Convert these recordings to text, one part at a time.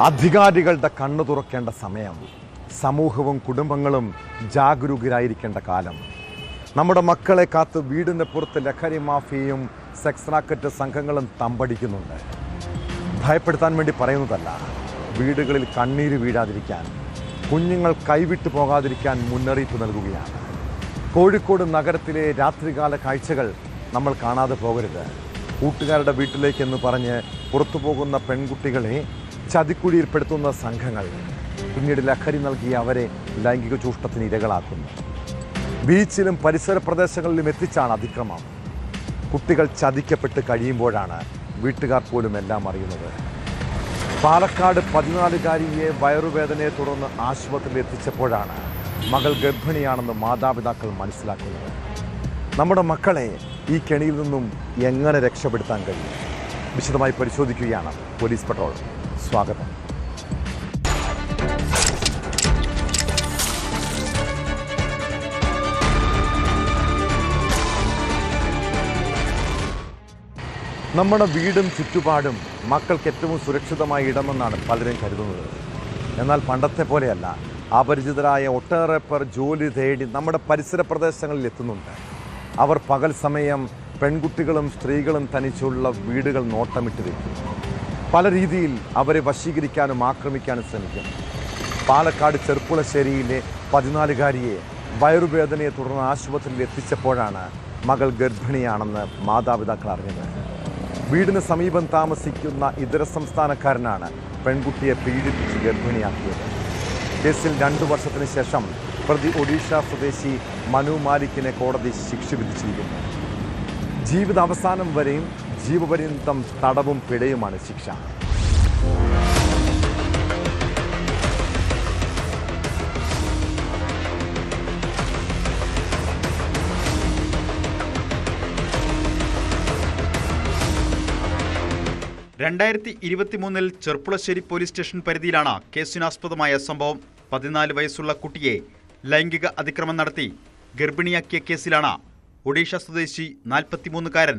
അധികാരികളുടെ കണ്ണു തുറക്കേണ്ട സമയം, സമൂഹവും കുടുംബങ്ങളും ജാഗരൂകരായിരിക്കേണ്ട കാലം. നമ്മുടെ മക്കളെ കാത്ത് വീടിൻ്റെ പുറത്ത് ലഹരി മാഫിയയും സെക്സ് റാക്കറ്റ് സംഘങ്ങളും തമ്പടിക്കുന്നുണ്ട്. ഭയപ്പെടുത്താൻ വേണ്ടി പറയുന്നതല്ല, വീടുകളിൽ കണ്ണീര് വീഴാതിരിക്കാൻ, കുഞ്ഞുങ്ങൾ കൈവിട്ടു പോകാതിരിക്കാൻ മുന്നറിയിപ്പ് നൽകുകയാണ്. കോഴിക്കോട് നഗരത്തിലെ രാത്രികാല കാഴ്ചകൾ നമ്മൾ കാണാതെ പോകരുത്. കൂട്ടുകാരുടെ വീട്ടിലേക്കെന്ന് പറഞ്ഞ് പുറത്തു പോകുന്ന പെൺകുട്ടികളെ ചതിക്കുഴിയിൽപ്പെടുത്തുന്ന സംഘങ്ങൾ പിന്നീട് ലഹരി നൽകി അവരെ ലൈംഗിക ചൂഷണത്തിന് ഇരകളാക്കുന്നു. ബീച്ചിലും പരിസര പ്രദേശങ്ങളിലും എത്തിച്ചാണ് അതിക്രമം. കുട്ടികൾ ചതിക്കപ്പെട്ട് കഴിയുമ്പോഴാണ് വീട്ടുകാർ പോലും എല്ലാം അറിയുന്നത്. പാലക്കാട് 14-കാരിയെ വയറുവേദനയെ തുടർന്ന് ആശുപത്രിയിൽ എത്തിച്ചപ്പോഴാണ് മകൾ ഗർഭിണിയാണെന്ന് മാതാപിതാക്കൾ മനസ്സിലാക്കുന്നത്. നമ്മുടെ മക്കളെ ഈ കെണിയിൽ നിന്നും എങ്ങനെ രക്ഷപ്പെടുത്താൻ കഴിയും? വിശദമായി പരിശോധിക്കുകയാണ് പോലീസ് പട്രോൾ. സ്വാഗതം. നമ്മുടെ വീടും ചുറ്റുപാടും മക്കൾക്ക് ഏറ്റവും സുരക്ഷിതമായ ഇടമെന്നാണ് പലരും കരുതുന്നത്. എന്നാൽ പണ്ടത്തെ പോലെയല്ല. അപരിചിതരായ ഒട്ടേറെ പേർ ജോലി തേടി നമ്മുടെ പരിസര പ്രദേശങ്ങളിൽ എത്തുന്നുണ്ട്. അവർ പകൽ സമയം പെൺകുട്ടികളും സ്ത്രീകളും തനിച്ചുള്ള വീടുകൾ നോട്ടമിട്ട് വയ്ക്കും. പല രീതിയിൽ അവരെ വശീകരിക്കാനും ആക്രമിക്കാനും ശ്രമിക്കും. പാലക്കാട് ചെർപ്പുളശ്ശേരിയിലെ 14-കാരിയെ വയറുവേദനയെ തുടർന്ന് ആശുപത്രിയിൽ എത്തിച്ചപ്പോഴാണ് മകൾ ഗർഭിണിയാണെന്ന് മാതാപിതാക്കൾ അറിഞ്ഞത്. വീടിന് സമീപം താമസിക്കുന്ന ഇതര സംസ്ഥാനക്കാരനാണ് പെൺകുട്ടിയെ പീഡിപ്പിച്ച് ഗർഭിണിയാക്കിയത്. കേസിൽ 2 വർഷത്തിന് ശേഷം പ്രതി ഒഡീഷ സ്വദേശി മനു മാലിക്കിനെ കോടതി ശിക്ഷ വിധിച്ചിരിക്കുന്നു. ജീവിതാവസാനം വരെയും ജീവപര്യന്തം തടവും പിഴയുമാണ് ശിക്ഷ. ിൽ ചെർപ്പുളശ്ശേരി പോലീസ് സ്റ്റേഷൻ പരിധിയിലാണ് കേസിനാസ്പദമായ സംഭവം. 14 വയസ്സുള്ള കുട്ടിയെ ലൈംഗിക അതിക്രമം നടത്തി ഗർഭിണിയാക്കിയ കേസിലാണ് ഒഡീഷ സ്വദേശി 43-കാരൻ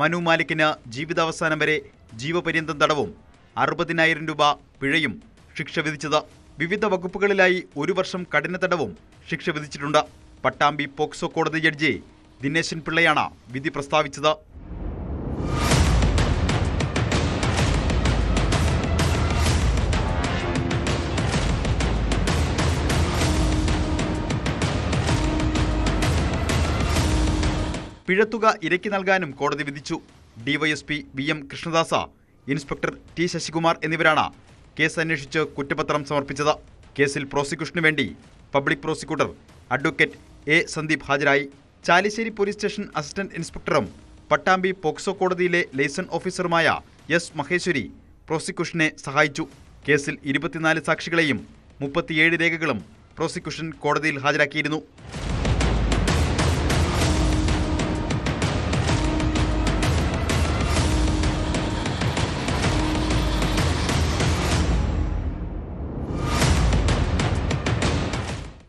മനു മാലിക്കിന് ജീവിതാവസാനം വരെ ജീവപര്യന്തം തടവും 60,000 രൂപ പിഴയും ശിക്ഷ വിധിച്ചത്. വിവിധ വകുപ്പുകളിലായി 1 വർഷം കഠിന തടവും ശിക്ഷ വിധിച്ചിട്ടുണ്ട്. പട്ടാമ്പി പോക്സോ കോടതി ജഡ്ജി ദിനേശൻ പിള്ളയാണ് വിധി പ്രസ്താവിച്ചത്. പിഴത്തുക ഇരയ്ക്ക് നൽകാനും കോടതി വിധിച്ചു. DYSP VM Krishnadasa, inspector T Sasikumar എന്നിവരാണ് കേസ് അന്വേഷിച്ച് കുറ്റപത്രം സമർപ്പിച്ചത്. കേസിൽ പ്രോസിക്യൂഷനു വേണ്ടി public prosecutor advocate A Sandeep ഹാജരായി. ചാലിശ്ശേരി പോലീസ് സ്റ്റേഷൻ അസിസ്റ്റന്റ് ഇൻസ്പെക്ടറും പട്ടാമ്പി പോക്സോ കോടതിയിലെ ലൈസൺ ഓഫീസറുമായ S മഹേശ്വരി പ്രോസിക്യൂഷനെ സഹായിച്ചു. കേസിൽ 24 സാക്ഷികളെയും 37 രേഖകളും പ്രോസിക്യൂഷൻ കോടതിയിൽ ഹാജരാക്കിയിരുന്നു.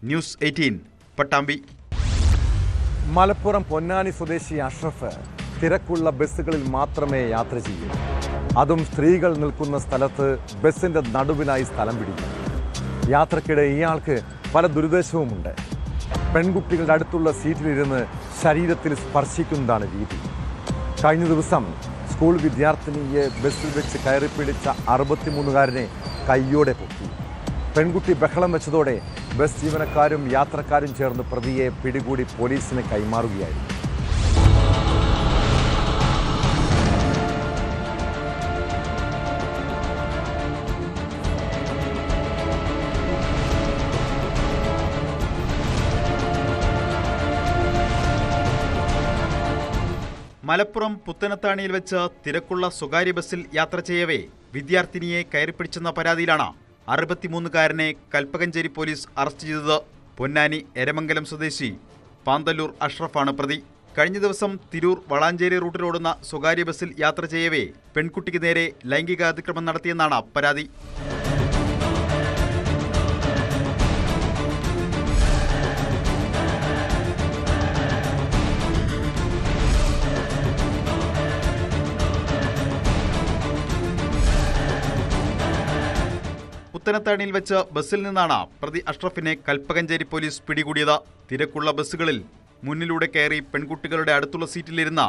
ന്യൂസ് 18 പട്ടാമ്പി. മലപ്പുറം പൊന്നാനി സ്വദേശി അഷ്റഫ് തിരക്കുള്ള ബസ്സുകളിൽ മാത്രമേ യാത്ര ചെയ്യൂ. അതും സ്ത്രീകൾ നിൽക്കുന്ന സ്ഥലത്ത് ബസ്സിൻ്റെ നടുവിലായി സ്ഥലം പിടിക്കും. യാത്രക്കിടെ ഇയാൾക്ക് പല ദുരുദ്ദേശവുമുണ്ട്. പെൺകുട്ടികളുടെ അടുത്തുള്ള സീറ്റിലിരുന്ന് ശരീരത്തിൽ സ്പർശിക്കുന്നതാണ് രീതി. കഴിഞ്ഞ ദിവസം സ്കൂൾ വിദ്യാർത്ഥിനിയെ ബസ്സിൽ വെച്ച് കയറിപ്പിടിച്ച 63-കാരനെ കയ്യോടെ പൊക്കി. പെൺകുട്ടി ബഹളം വെച്ചതോടെ ബസ് ജീവനക്കാരും യാത്രക്കാരും ചേർന്ന് പ്രതിയെ പിടികൂടി പോലീസിന് കൈമാറുകയായിരുന്നു. മലപ്പുറം പുത്തനത്താണിയിൽ വെച്ച് തിരക്കുള്ള സ്വകാര്യ ബസ്സിൽ യാത്ര ചെയ്യവേ വിദ്യാർത്ഥിനിയെ കയറിപ്പിടിച്ചെന്ന പരാതിയിലാണ് 63-കാരനെ കൽപ്പകഞ്ചേരി പോലീസ് അറസ്റ്റ് ചെയ്തത്. പൊന്നാനി എരമംഗലം സ്വദേശി പാന്തല്ലൂർ അഷ്റഫാണ് പ്രതി. കഴിഞ്ഞ ദിവസം തിരൂർ വളാഞ്ചേരി റൂട്ടിലോടുന്ന സ്വകാര്യ ബസ്സിൽ യാത്ര ചെയ്യവേ പെൺകുട്ടിക്ക് നേരെ ലൈംഗിക അതിക്രമം നടത്തിയെന്നാണ് പരാതി. പുത്തനത്താണിയിൽ വെച്ച് ബസ്സിൽ നിന്നാണ് പ്രതി അഷ്റഫിനെ കൽപ്പകഞ്ചേരി പോലീസ് പിടികൂടിയത്. തിരക്കുള്ള ബസ്സുകളിൽ മുന്നിലൂടെ കയറി പെൺകുട്ടികളുടെ അടുത്തുള്ള സീറ്റിലിരുന്ന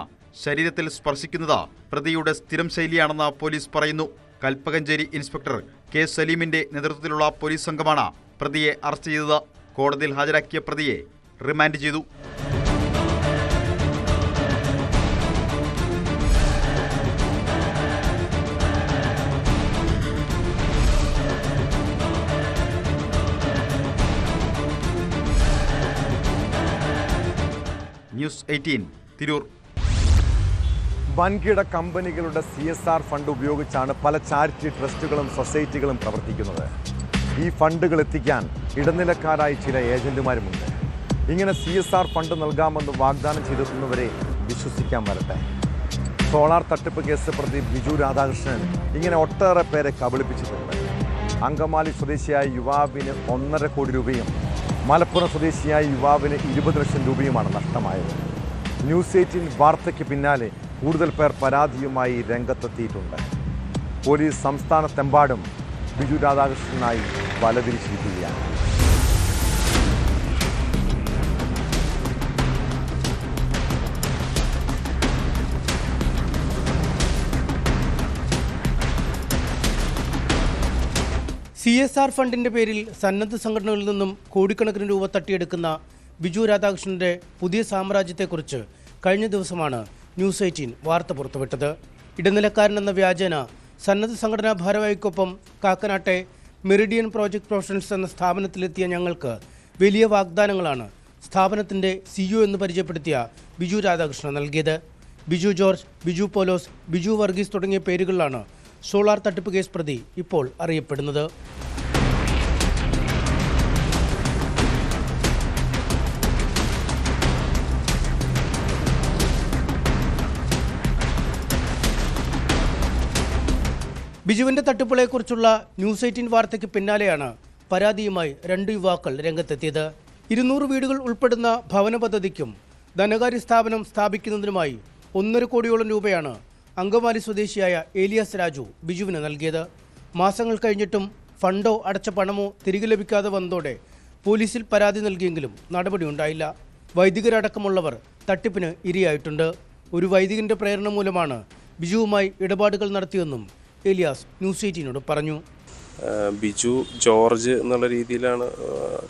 ശരീരത്തിൽ സ്പർശിക്കുന്നത് പ്രതിയുടെ സ്ഥിരം ശൈലിയാണെന്ന് പോലീസ് പറയുന്നു. കൽപ്പകഞ്ചേരി ഇൻസ്പെക്ടർ കെ സലീമിന്റെ നേതൃത്വത്തിലുള്ള പോലീസ് സംഘമാണ് പ്രതിയെ അറസ്റ്റ് ചെയ്തത്. കോടതിയിൽ ഹാജരാക്കിയ പ്രതിയെ റിമാൻഡ് ചെയ്തു. ന്യൂസ് 18 തിരൂർ. വൻകിട കമ്പനികളുടെ CSR ഫണ്ട് ഉപയോഗിച്ചാണ് പല ചാരിറ്റി ട്രസ്റ്റുകളും സൊസൈറ്റികളും പ്രവർത്തിക്കുന്നത്. ഈ ഫണ്ടുകൾ എത്തിക്കാൻ ഇടനിലക്കാരായി ചില ഏജന്റുമാരുമുണ്ട്. ഇങ്ങനെ CSR ഫണ്ട് നൽകാമെന്ന് വാഗ്ദാനം ചെയ്തെത്തുന്നവരെ വിശ്വസിക്കാൻ വരട്ടെ. സോളാർ തട്ടിപ്പ് കേസ് പ്രതി ബിജു രാധാകൃഷ്ണൻ ഇങ്ങനെ ഒട്ടേറെ പേരെ കബളിപ്പിച്ചിട്ടുണ്ട്. അങ്കമാലി സ്വദേശിയായ യുവാവിന് 1.5 കോടി രൂപയും മലപ്പുറം സ്വദേശിയായ യുവാവിന് 20 ലക്ഷം രൂപയുമാണ് നഷ്ടമായത്. ന്യൂസ് 18 വാർത്തയ്ക്ക് പിന്നാലെ കൂടുതൽ പേർ പരാതിയുമായി രംഗത്തെത്തിയിട്ടുണ്ട്. പോലീസ് സംസ്ഥാനത്തെമ്പാടും ബിജു രാധാകൃഷ്ണനായി വലതിരിച്ചിരിക്കുകയാണ്. CSR ഫണ്ടിന്റെ പേരിൽ സന്നദ്ധ സംഘടനകളിൽ നിന്നും കോടിക്കണക്കിന് രൂപ തട്ടിയെടുക്കുന്ന ബിജു രാധാകൃഷ്ണന്റെ പുതിയ സാമ്രാജ്യത്തെക്കുറിച്ച് കഴിഞ്ഞ ദിവസമാണ് ന്യൂസ് 18 വാർത്ത പുറത്തുവിട്ടത്. ഇടനിലക്കാരനെന്ന വ്യാജേന സന്നദ്ധ സംഘടനാ ഭാരവാഹിക്കൊപ്പം കാക്കനാട്ടെ മെറിഡിയൻ പ്രോജക്ട് പ്രൊഫഷണൽസ് എന്ന സ്ഥാപനത്തിലെത്തിയ ഞങ്ങൾക്ക് വലിയ വാഗ്ദാനങ്ങളാണ് സ്ഥാപനത്തിന്റെ CEO എന്ന് പരിചയപ്പെടുത്തിയ ബിജു രാധാകൃഷ്ണൻ നൽകിയത്. ബിജു ജോർജ്, ബിജു പോലോസ്, ബിജു വർഗീസ് തുടങ്ങിയ പേരുകളിലാണ് സോളാർ തട്ടിപ്പ് കേസ് പ്രതി ഇപ്പോൾ അറിയപ്പെടുന്നത്. ബിജുവിന്റെ തട്ടിപ്പുകളെക്കുറിച്ചുള്ള ന്യൂസ് 18 വാർത്തയ്ക്ക് പിന്നാലെയാണ് പരാതിയുമായി 2 യുവാക്കൾ രംഗത്തെത്തിയത്. 200 വീടുകൾ ഉൾപ്പെടുന്ന ഭവന പദ്ധതിക്കും ധനകാര്യ സ്ഥാപനം സ്ഥാപിക്കുന്നതിനുമായി 1.5 കോടിയോളം രൂപയാണ് അങ്കമാലി സ്വദേശിയായ ഏലിയാസ് രാജു ബിജുവിന് നൽകിയത്. മാസങ്ങൾ കഴിഞ്ഞിട്ടും ഫണ്ടോ അടച്ച പണമോ തിരികെ ലഭിക്കാതെ വന്നതോടെ പോലീസിൽ പരാതി നൽകിയെങ്കിലും നടപടിയുണ്ടായില്ല. വൈദികരടക്കമുള്ളവർ തട്ടിപ്പിന് ഇരയായിട്ടുണ്ട്. ഒരു വൈദികന്റെ പ്രേരണ മൂലമാണ് ബിജുവുമായി ഇടപാടുകൾ നടത്തിയെന്നും ഏലിയാസ് ന്യൂസ് 18നോട് പറഞ്ഞു. ബിജു ജോർജ് എന്നുള്ള രീതിയിലാണ്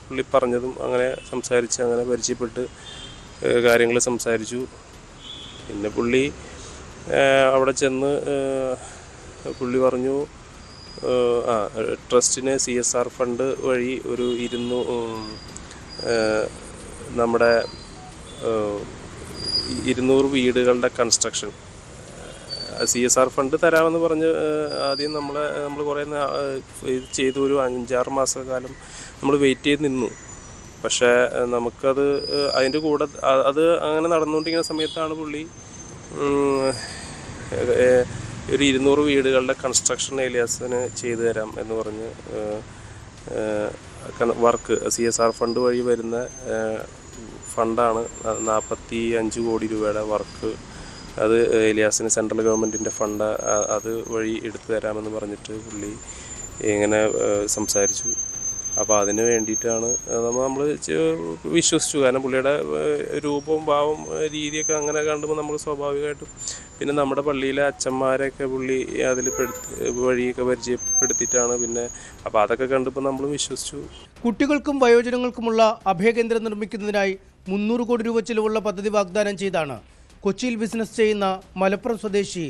പുള്ളി പറഞ്ഞതും. അങ്ങനെ സംസാരിച്ച് അങ്ങനെ പരിചയപ്പെട്ട് കാര്യങ്ങൾ സംസാരിച്ചു. പിന്നെ പുള്ളി അവിടെ ചെന്ന് പുള്ളി പറഞ്ഞു ട്രസ്റ്റിന് CSR ഫണ്ട് വഴി ഒരു 200 വീടുകളുടെ കൺസ്ട്രക്ഷൻ CSR ഫണ്ട് തരാമെന്ന് പറഞ്ഞ് ആദ്യം നമ്മൾ കുറേ ഇത് ചെയ്തു. ഒരു 5-6 മാസക്കാലം നമ്മൾ വെയിറ്റ് ചെയ്ത് നിന്നു. പക്ഷേ നമുക്കത് അതിൻ്റെ കൂടെ അത് അങ്ങനെ നടന്നുകൊണ്ടിരിക്കുന്ന സമയത്താണ് പുള്ളി ഒരു 200 വീടുകളുടെ കൺസ്ട്രക്ഷൻ ഏലിയാസിന് ചെയ്തു തരാം എന്ന് പറഞ്ഞ് വർക്ക് CSR ഫണ്ട് വഴി വരുന്ന ഫണ്ടാണ് 45 കോടി രൂപയുടെ വർക്ക്. അത് ഏലിയാസിന് സെൻട്രൽ ഗവൺമെൻറ്റിൻ്റെ ഫണ്ട് അത് വഴി എടുത്തു തരാമെന്ന് പറഞ്ഞിട്ട് പുള്ളി ഇങ്ങനെ സംസാരിച്ചു. അപ്പോൾ അതിന് വേണ്ടിയിട്ടാണ് നമ്മൾ വിശ്വസിച്ചു. കാരണം പുള്ളിയുടെ രൂപവും ഭാവവും രീതിയൊക്കെ അങ്ങനെ കാണുമ്പോൾ നമ്മൾ സ്വാഭാവികമായിട്ടും പിന്നെ നമ്മുടെ പള്ളിയിലെ അച്ഛന്മാരെയൊക്കെ പുള്ളി അതിൽ വഴിയൊക്കെ പരിചയപ്പെടുത്തിയിട്ടാണ് പിന്നെ അപ്പോൾ അതൊക്കെ കണ്ടപ്പോൾ നമ്മൾ വിശ്വസിച്ചു. കുട്ടികൾക്കും വയോജനങ്ങൾക്കുമുള്ള അഭയകേന്ദ്രം നിർമ്മിക്കുന്നതിനായി 300 കോടി രൂപ ചിലവുള്ള പദ്ധതി വാഗ്ദാനം ചെയ്താണ് കൊച്ചിയിൽ ബിസിനസ് ചെയ്യുന്ന മലപ്പുറം സ്വദേശി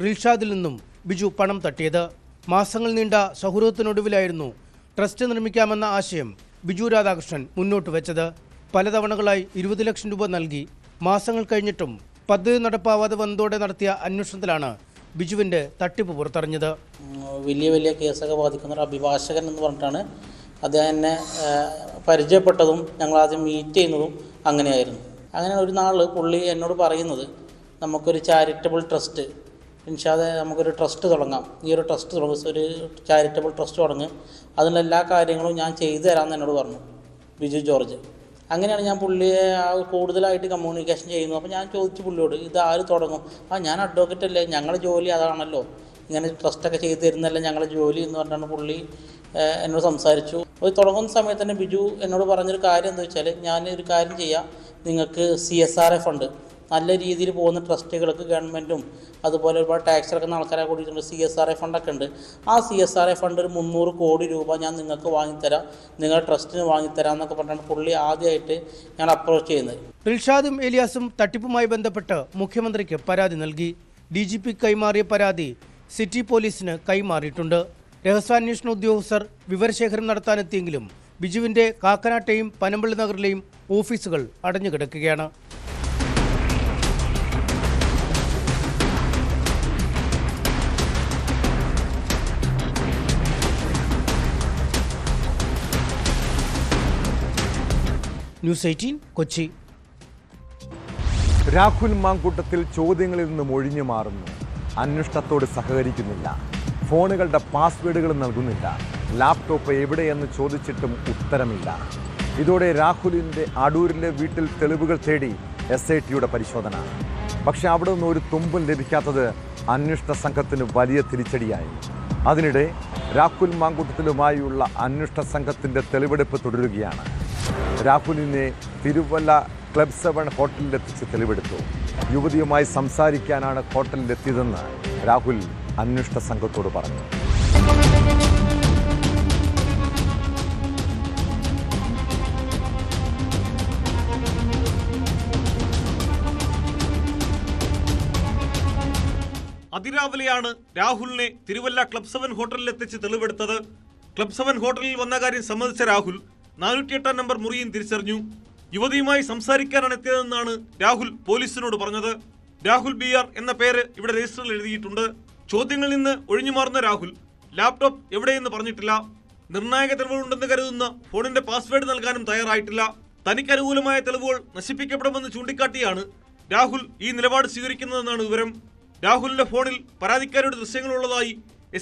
റിൽഷാദിൽ നിന്നും ബിജു പണം തട്ടിയത്. മാസങ്ങൾ നീണ്ട സൗഹൃദത്തിനൊടുവിലായിരുന്നു ട്രസ്റ്റ് നിർമ്മിക്കാമെന്ന ആശയം ബിജു രാധാകൃഷ്ണൻ മുന്നോട്ട് വെച്ചത്. പലതവണകളായി 20 ലക്ഷം രൂപ നൽകി. മാസങ്ങൾ കഴിഞ്ഞിട്ടും പദ്ധതി നടപ്പാവാതെ വന്നതോടെ നടത്തിയ അന്വേഷണത്തിലാണ് ബിജുവിൻ്റെ തട്ടിപ്പ് പുറത്തറിഞ്ഞത്. വലിയ വലിയ കേസൊക്കെ ബാധിക്കുന്ന ഒരു അഭിഭാഷകൻ എന്ന് പറഞ്ഞിട്ടാണ് അദ്ദേഹം എന്നെ പരിചയപ്പെട്ടതും ഞങ്ങൾ ആദ്യം മീറ്റ് ചെയ്യുന്നതും അങ്ങനെയായിരുന്നു. അങ്ങനെ ഒരു നാൾ പുള്ളി എന്നോട് പറയുന്നത് നമുക്കൊരു ചാരിറ്റബിൾ ട്രസ്റ്റ് ഇൻഷാദ് നമുക്കൊരു ട്രസ്റ്റ് തുടങ്ങാം, ഈ ഒരു ട്രസ്റ്റ് തുടങ്ങും, ഒരു ചാരിറ്റബിൾ ട്രസ്റ്റ് തുടങ്ങി അതിനുള്ള എല്ലാ കാര്യങ്ങളും ഞാൻ ചെയ്തു തരാമെന്ന് എന്നോട് പറഞ്ഞു ബിജു ജോർജ്. അങ്ങനെയാണ് ഞാൻ പുള്ളിയെ കൂടുതലായിട്ട് കമ്മ്യൂണിക്കേഷൻ ചെയ്യുന്നത്. അപ്പോൾ ഞാൻ ചോദിച്ചു പുള്ളിയോട് ഇത് ആര് തുടങ്ങും? ഞാൻ അഡ്വക്കേറ്റ് അല്ലേ, ഞങ്ങളുടെ ജോലി അതാണല്ലോ, ഇങ്ങനെ ട്രസ്റ്റൊക്കെ ചെയ്ത് തരുന്നതല്ല ഞങ്ങളുടെ ജോലി എന്ന് പറഞ്ഞാണ് പുള്ളി എന്നോട് സംസാരിച്ചു. അത് തുടങ്ങുന്ന സമയത്ത് തന്നെ ബിജു എന്നോട് പറഞ്ഞൊരു കാര്യം എന്താ വെച്ചാൽ, ഞാനൊരു കാര്യം ചെയ്യാം, നിങ്ങൾക്ക് CSRA ഫണ്ട് നല്ല രീതിയിൽ പോകുന്ന ട്രസ്റ്റുകൾക്ക് ഗവൺമെൻറ്റും അതുപോലെ ഒരുപാട് ടാക്സ് അടക്കുന്ന ആൾക്കാരെ കൂടിയിട്ടുണ്ട്. CSRA ഫണ്ടൊക്കെ ഉണ്ട്. ആ CSRA ഫണ്ട് ഒരു 300 കോടി രൂപ ഞാൻ നിങ്ങൾക്ക് വാങ്ങിത്തരാം, നിങ്ങളുടെ ട്രസ്റ്റിന് വാങ്ങിത്തരാം എന്നൊക്കെ പറഞ്ഞാണ് പുള്ളി ആദ്യമായിട്ട് ഞാൻ അപ്രോച്ച് ചെയ്യുന്നത്. ദിൽഷാദും ഏലിയാസും തട്ടിപ്പുമായി ബന്ധപ്പെട്ട് മുഖ്യമന്ത്രിക്ക് പരാതി നൽകി. DGP കൈമാറിയ പരാതി സിറ്റി പോലീസിന് കൈമാറിയിട്ടുണ്ട്. രഹസ്യാന്വേഷണ ഉദ്യോഗസ്ഥർ വിവരശേഖരം നടത്താനെത്തിയെങ്കിലും ബിജുവിന്റെ കാക്കനാട്ടെയും പനമ്പള്ളി നഗറിലെയും ഓഫീസുകൾ അടഞ്ഞുകിടക്കുകയാണ്. ന്യൂസ് 18 കൊച്ചി. രാഹുൽ മാങ്കൂട്ടത്തിൽ ചോദ്യങ്ങളിൽ നിന്നും ഒഴിഞ്ഞു മാറുന്നു. അന്വേഷണത്തോട് സഹകരിക്കുന്നില്ല. ഫോണുകളുടെ പാസ്വേഡുകൾ നൽകുന്നില്ല. ലാപ്ടോപ്പ് എവിടെയെന്ന് ചോദിച്ചിട്ടും ഉത്തരമില്ല. ഇതോടെ രാഹുലിൻ്റെ അടൂരിലെ വീട്ടിൽ തെളിവുകൾ തേടി SITയുടെ പരിശോധന. പക്ഷെ അവിടെ നിന്ന് ഒരു തുമ്പും ലഭിക്കാത്തത് അന്വേഷണ സംഘത്തിന് വലിയ തിരിച്ചടിയായി. അതിനിടെ രാഹുൽ മാങ്കൂട്ടത്തിലുമായുള്ള അന്വേഷണ സംഘത്തിൻ്റെ തെളിവെടുപ്പ് തുടരുകയാണ്. രാഹുലിനെ തിരുവല്ല ക്ലബ് 7 ഹോട്ടലിലെത്തിച്ച് തെളിവെടുത്തു. യുവതിയുമായി സംസാരിക്കാനാണ് ഹോട്ടലിലെത്തിയതെന്ന് രാഹുൽ അന്വേഷണ സംഘത്തോട് പറഞ്ഞു. അതിരാവിലെയാണ് രാഹുലിനെ തിരുവല്ല ക്ലബ് 7 ഹോട്ടലിലെത്തിച്ച് തെളിവെടുത്തത്. ക്ലബ് 7 ഹോട്ടലിൽ വന്ന കാര്യം സമ്മതിച്ച രാഹുൽ 408 നമ്പർ മുറിയും തിരിച്ചറിഞ്ഞു. യുവതിയുമായി സംസാരിക്കാനാണ് എത്തിയതെന്നാണ് രാഹുൽ പോലീസിനോട് പറഞ്ഞത്. രാഹുൽ BR എന്ന പേര് ഇവിടെ രജിസ്റ്ററിൽ എഴുതിയിട്ടുണ്ട്. ചോദ്യങ്ങളിൽ നിന്ന് ഒഴിഞ്ഞുമാറുന്ന രാഹുൽ ലാപ്ടോപ്പ് എവിടെയെന്ന് പറഞ്ഞിട്ടില്ല. നിർണായക തെളിവുകളുണ്ടെന്ന് കരുതുന്ന ഫോണിന്റെ പാസ്വേഡ് നൽകാനും തയ്യാറായിട്ടില്ല. തനിക്ക് അനുകൂലമായ തെളിവുകൾ നശിപ്പിക്കപ്പെടുമെന്ന് ചൂണ്ടിക്കാട്ടിയാണ് രാഹുൽ ഈ നിലപാട് സ്വീകരിക്കുന്നതെന്നാണ് വിവരം. രാഹുലിന്റെ ഫോണിൽ പരാതിക്കാരിയുടെ ദൃശ്യങ്ങളുള്ളതായി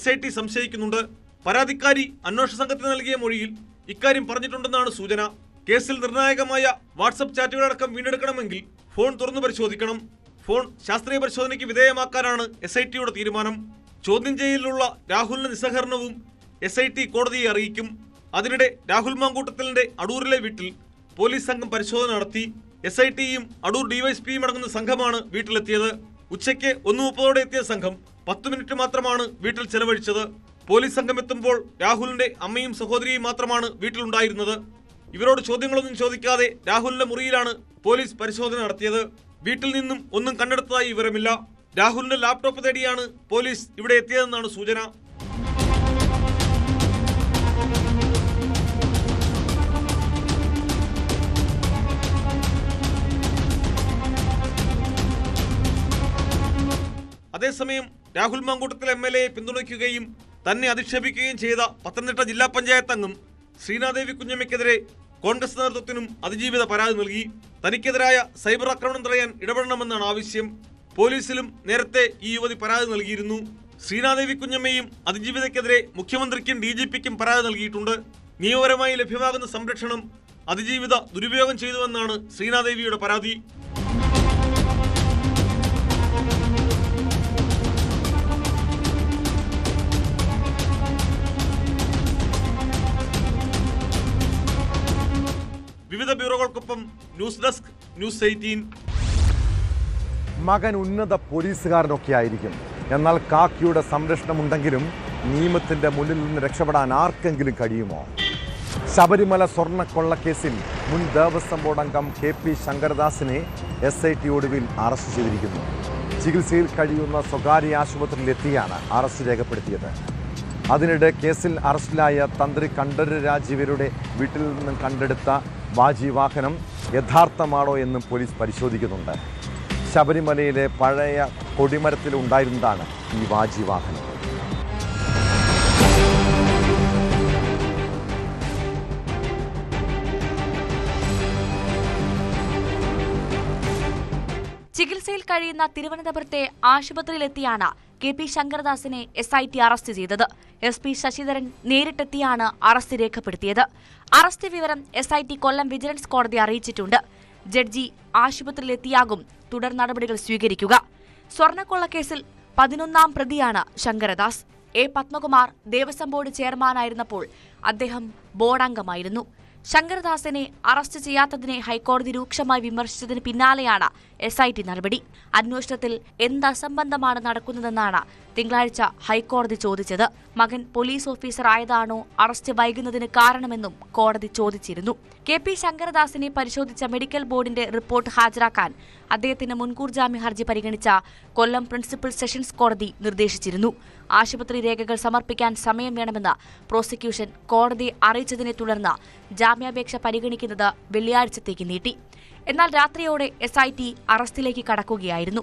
SIT സംശയിക്കുന്നുണ്ട്. പരാതിക്കാരി അന്വേഷണ സംഘത്തിന് നൽകിയ മൊഴിയിൽ ഇക്കാര്യം പറഞ്ഞിട്ടുണ്ടെന്നാണ് സൂചന. കേസിൽ നിർണായകമായ വാട്സപ്പ് ചാറ്റുകളടക്കം വീണ്ടെടുക്കണമെങ്കിൽ ഫോൺ തുറന്നു പരിശോധിക്കണം. ഫോൺ ശാസ്ത്രീയ പരിശോധനയ്ക്ക് വിധേയമാക്കാനാണ് SITയുടെ തീരുമാനം. ചോദ്യം ചെയ്യലിലുള്ള രാഹുലിന്റെ നിസ്സഹകരണവും SIT കോടതിയെ അറിയിക്കും. അതിനിടെ രാഹുൽ മാങ്കൂട്ടത്തിലിന്റെ അടൂരിലെ വീട്ടിൽ പോലീസ് സംഘം പരിശോധന നടത്തി. SITയും അടൂർ DYSPയും അടങ്ങുന്ന സംഘമാണ് വീട്ടിലെത്തിയത്. ഉച്ചയ്ക്ക് 1:30 എത്തിയ സംഘം 10 മിനിറ്റ് മാത്രമാണ് വീട്ടിൽ ചെലവഴിച്ചത്. പോലീസ് സംഘം എത്തുമ്പോൾ രാഹുലിന്റെ അമ്മയും സഹോദരിയും മാത്രമാണ് വീട്ടിലുണ്ടായിരുന്നത്. ഇവരോട് ചോദ്യങ്ങളൊന്നും ചോദിക്കാതെ രാഹുലിന്റെ മുറിയിലാണ് പോലീസ് പരിശോധന നടത്തിയത്. വീട്ടിൽ നിന്നും ഒന്നും കണ്ടെടുത്തതായി വിവരമില്ല. രാഹുലിന്റെ ലാപ്ടോപ്പ് തേടിയാണ് പോലീസ് ഇവിടെ എത്തിയതെന്നാണ് സൂചന. അതേസമയം രാഹുൽ മാങ്കൂട്ടത്തിൽ MLA പിന്തുണയ്ക്കുകയും തന്നെ അധിക്ഷേപിക്കുകയും ചെയ്ത പത്തനംതിട്ട ജില്ലാ പഞ്ചായത്ത് അംഗം ശ്രീനാദേവി കുഞ്ഞമ്മയ്ക്കെതിരെ കോൺഗ്രസ് നേതൃത്വത്തിനും അതിജീവിത പരാതി നൽകി. തനിക്കെതിരായ സൈബർ ആക്രമണം തടയാൻ ഇടപെടണമെന്നാണ് ആവശ്യം. പോലീസിലും നേരത്തെ ഈ യുവതി പരാതി നൽകിയിരുന്നു. ശ്രീനാദേവി കുഞ്ഞമ്മയും അതിജീവിതയ്ക്കെതിരെ മുഖ്യമന്ത്രിക്കും DGPക്കും പരാതി നൽകിയിട്ടുണ്ട്. നിയമപരമായി ലഭ്യമാകുന്ന സംരക്ഷണം അതിജീവിത ദുരുപയോഗം ചെയ്തുവെന്നാണ് ശ്രീനാദേവിയുടെ പരാതി. വിവിധ ബ്യൂറോകൾക്കൊപ്പം ന്യൂസ് ഡെസ്ക് ന്യൂസ് 18. മകൻ ഉന്നത പോലീസുകാരനൊക്കെ ആയിരിക്കും. എന്നാൽ കാക്കിയുടെ സംരക്ഷണമുണ്ടെങ്കിലും നിയമത്തിൻ്റെ മുന്നിൽ നിന്ന് രക്ഷപ്പെടാൻ ആർക്കെങ്കിലും കഴിയുമോ? ശബരിമല സ്വർണ്ണക്കൊള്ളക്കേസിൽ മുൻ ദേവസ്വം ബോർഡ് അംഗം KP ശങ്കരദാസിനെ SIT ഒടുവിൽ അറസ്റ്റ് ചെയ്തിരിക്കുന്നു. ചികിത്സയിൽ കഴിയുന്ന സ്വകാര്യ ആശുപത്രിയിലെത്തിയാണ് അറസ്റ്റ് രേഖപ്പെടുത്തിയത്. അതിനിടെ കേസിൽ അറസ്റ്റിലായ തന്ത്രി കണ്ഠരര് രാജീവരുടെ വീട്ടിൽ നിന്നും കണ്ടെടുത്ത വാജി വാഹനം യഥാർത്ഥമാണോ എന്നും പോലീസ് പരിശോധിക്കുന്നുണ്ട്. ശബരിമലയിലെ പഴയ കൊടിമരത്തിലുണ്ടായിരുന്നതാണ് ഈ വാജി വാഹനം. ചികിത്സയിൽ കഴിയുന്ന തിരുവനന്തപുരത്തെ ആശുപത്രിയിലെത്തിയാണ് KP ശങ്കരദാസിനെ SIT അറസ്റ്റ് ചെയ്തത്. SP ശശിധരൻ നേരിട്ടെത്തിയാണ് അറസ്റ്റ് രേഖപ്പെടുത്തിയത്. അറസ്റ്റ് വിവരം SIT കൊല്ലം വിജിലൻസ് കോടതി അറിയിച്ചിട്ടുണ്ട്. ജഡ്ജി ആശുപത്രിയിലെത്തിയാകും തുടർ നടപടികൾ സ്വീകരിക്കുക. സ്വർണ്ണക്കൊള്ളക്കേസിൽ 11ാം പ്രതിയാണ് ശങ്കരദാസ്. എ പത്മകുമാർ ദേവസ്വം ബോർഡ് ചെയർമാനായിരുന്നപ്പോൾ അദ്ദേഹം ബോർഡംഗമായിരുന്നു. ശങ്കരദാസിനെ അറസ്റ്റ് ചെയ്യാത്തതിനെ ഹൈക്കോടതി രൂക്ഷമായി വിമർശിച്ചതിന് പിന്നാലെയാണ് SIT നടപടി. അന്വേഷണത്തിൽ എന്ത് അസംബന്ധമാണ് നടക്കുന്നതെന്നാണ് തിങ്കളാഴ്ച ഹൈക്കോടതി ചോദിച്ചത്. മകൻ പോലീസ് ഓഫീസർ ആയതാണോ അറസ്റ്റ് വൈകുന്നതിന് കാരണമെന്നും കോടതി ചോദിച്ചിരുന്നു. KP ശങ്കരദാസിനെ പരിശോധിച്ച മെഡിക്കൽ ബോർഡിന്റെ റിപ്പോർട്ട് ഹാജരാക്കാൻ അദ്ദേഹത്തിന് മുൻകൂർ ജാമ്യ ഹർജി പരിഗണിച്ച കൊല്ലം പ്രിൻസിപ്പൽ സെഷൻസ് കോടതി നിർദ്ദേശിച്ചിരുന്നു. ആശുപത്രി രേഖകൾ സമർപ്പിക്കാൻ സമയം വേണമെന്ന് പ്രോസിക്യൂഷൻ കോടതിയെ അറിയിച്ചതിനെ തുടർന്ന് ജാമ്യാപേക്ഷ പരിഗണിക്കുന്നത് വെള്ളിയാഴ്ചത്തേക്ക് നീട്ടി. എന്നാൽ രാത്രിയോടെ SIT അറസ്റ്റിലേക്ക് കടക്കുകയായിരുന്നു.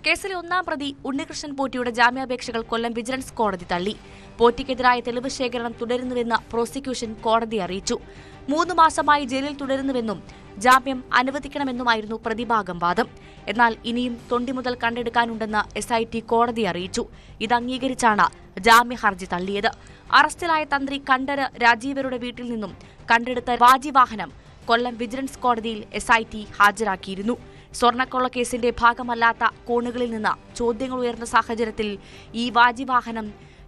കേസിലെ 1ാം പ്രതി ഉണ്ണികൃഷ്ണൻ പോറ്റിയുടെ ജാമ്യാപേക്ഷകൾ കൊല്ലം വിജിലൻസ് കോടതി തള്ളി. പോറ്റിക്കെതിരായ തെളിവ് ശേഖരണം തുടരുന്നുവെന്ന് പ്രോസിക്യൂഷൻ കോടതിയെ അറിയിച്ചു. 3 മാസമായി ജയിലിൽ തുടരുന്നുവെന്നും ജാമ്യം അനുവദിക്കണമെന്നുമായിരുന്നു പ്രതിഭാഗം വാദം. എന്നാൽ ഇനിയും തൊണ്ടി മുതൽ കണ്ടെടുക്കാനുണ്ടെന്ന് SIT കോടതിയെ അറിയിച്ചു. ഇത് അംഗീകരിച്ചാണ് ജാമ്യ ഹർജി തള്ളിയത്. അറസ്റ്റിലായ തന്ത്രി കണ്ഠര് രാജീവരുടെ വീട്ടിൽ നിന്നും കണ്ടെടുത്ത വാജിവാഹനം കൊല്ലം വിജിലൻസ് കോടതിയിൽ SIT ഹാജരാക്കിയിരുന്നു. സ്വർണ്ണക്കൊള്ള കേസിന്റെ ഭാഗമല്ലാത്ത കോണുകളിൽ നിന്ന് ചോദ്യങ്ങൾ ഉയർന്ന സാഹചര്യത്തിൽ ഈ വാജിവാഹനം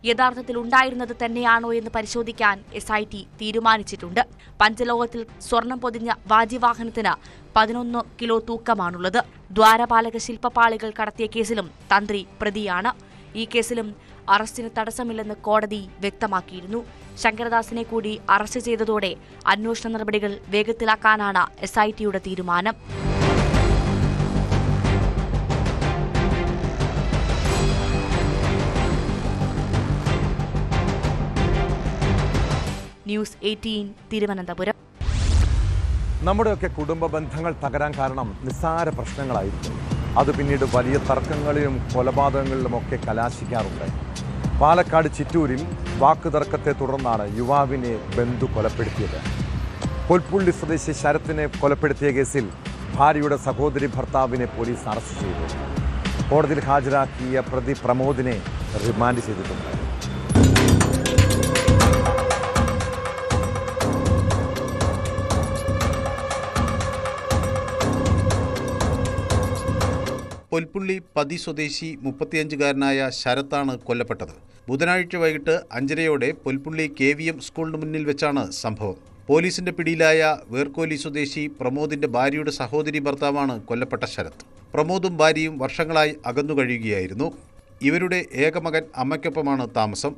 യഥാർത്ഥത്തിൽ ഉണ്ടായിരുന്നത് തന്നെയാണോ എന്ന് പരിശോധിക്കാൻ SIT തീരുമാനിച്ചിട്ടുണ്ട്. പഞ്ചലോഹത്തിൽ സ്വർണം പൊതിഞ്ഞ വാജിവാഹനത്തിന് 11 കിലോ തൂക്കമാണുള്ളത്. ദ്വാരപാലക ശില്പപാളികൾ കടത്തിയ കേസിലും തന്ത്രി പ്രതിയാണ്. ഈ കേസിലും അറസ്റ്റിന് തടസ്സമില്ലെന്ന് കോടതി വ്യക്തമാക്കിയിരുന്നു. ശങ്കരദാസിനെ കൂടി അറസ്റ്റ് ചെയ്തതോടെ അന്വേഷണ നടപടികൾ വേഗത്തിലാക്കാനാണ് SITയുടെ തീരുമാനം. ന്യൂസ് 18 തിരുവനന്തപുരം. നമ്മുടെയൊക്കെ കുടുംബ ബന്ധങ്ങൾ തകരാൻ കാരണം നിസ്സാര പ്രശ്നങ്ങളായിരിക്കും. അത് പിന്നീട് വലിയ തർക്കങ്ങളിലും കൊലപാതകങ്ങളിലുമൊക്കെ കലാശിക്കാറുണ്ട്. പാലക്കാട് ചിറ്റൂരിൽ വാക്കുതർക്കത്തെ തുടർന്നാണ് യുവാവിനെ ബന്ധു കൊലപ്പെടുത്തിയത്. പൊൽപ്പുള്ളി സ്വദേശി ശരത്തിനെ കൊലപ്പെടുത്തിയ കേസിൽ ഭാര്യയുടെ സഹോദരി ഭർത്താവിനെ പോലീസ് അറസ്റ്റ് ചെയ്തു. കോടതിയിൽ ഹാജരാക്കിയ പ്രതി പ്രമോദിനെ റിമാൻഡ് ചെയ്തിട്ടുണ്ട്. പൊൽപ്പുള്ളി പതി സ്വദേശി 35-കാരനായ ശരത്താണ് കൊല്ലപ്പെട്ടത്. ബുധനാഴ്ച വൈകിട്ട് 5:30 പൊൽപ്പുള്ളി KVM സ്കൂളിന് മുന്നിൽ വെച്ചാണ് സംഭവം. പോലീസിന്റെ പിടിയിലായ വേർക്കോലി സ്വദേശി പ്രമോദിന്റെ ഭാര്യയുടെ സഹോദരി ഭർത്താവാണ് കൊല്ലപ്പെട്ട ശരത്. പ്രമോദും ഭാര്യയും വർഷങ്ങളായി അകന്നു കഴിയുകയായിരുന്നു. ഇവരുടെ ഏകമകൻ അമ്മയ്ക്കൊപ്പമാണ് താമസം.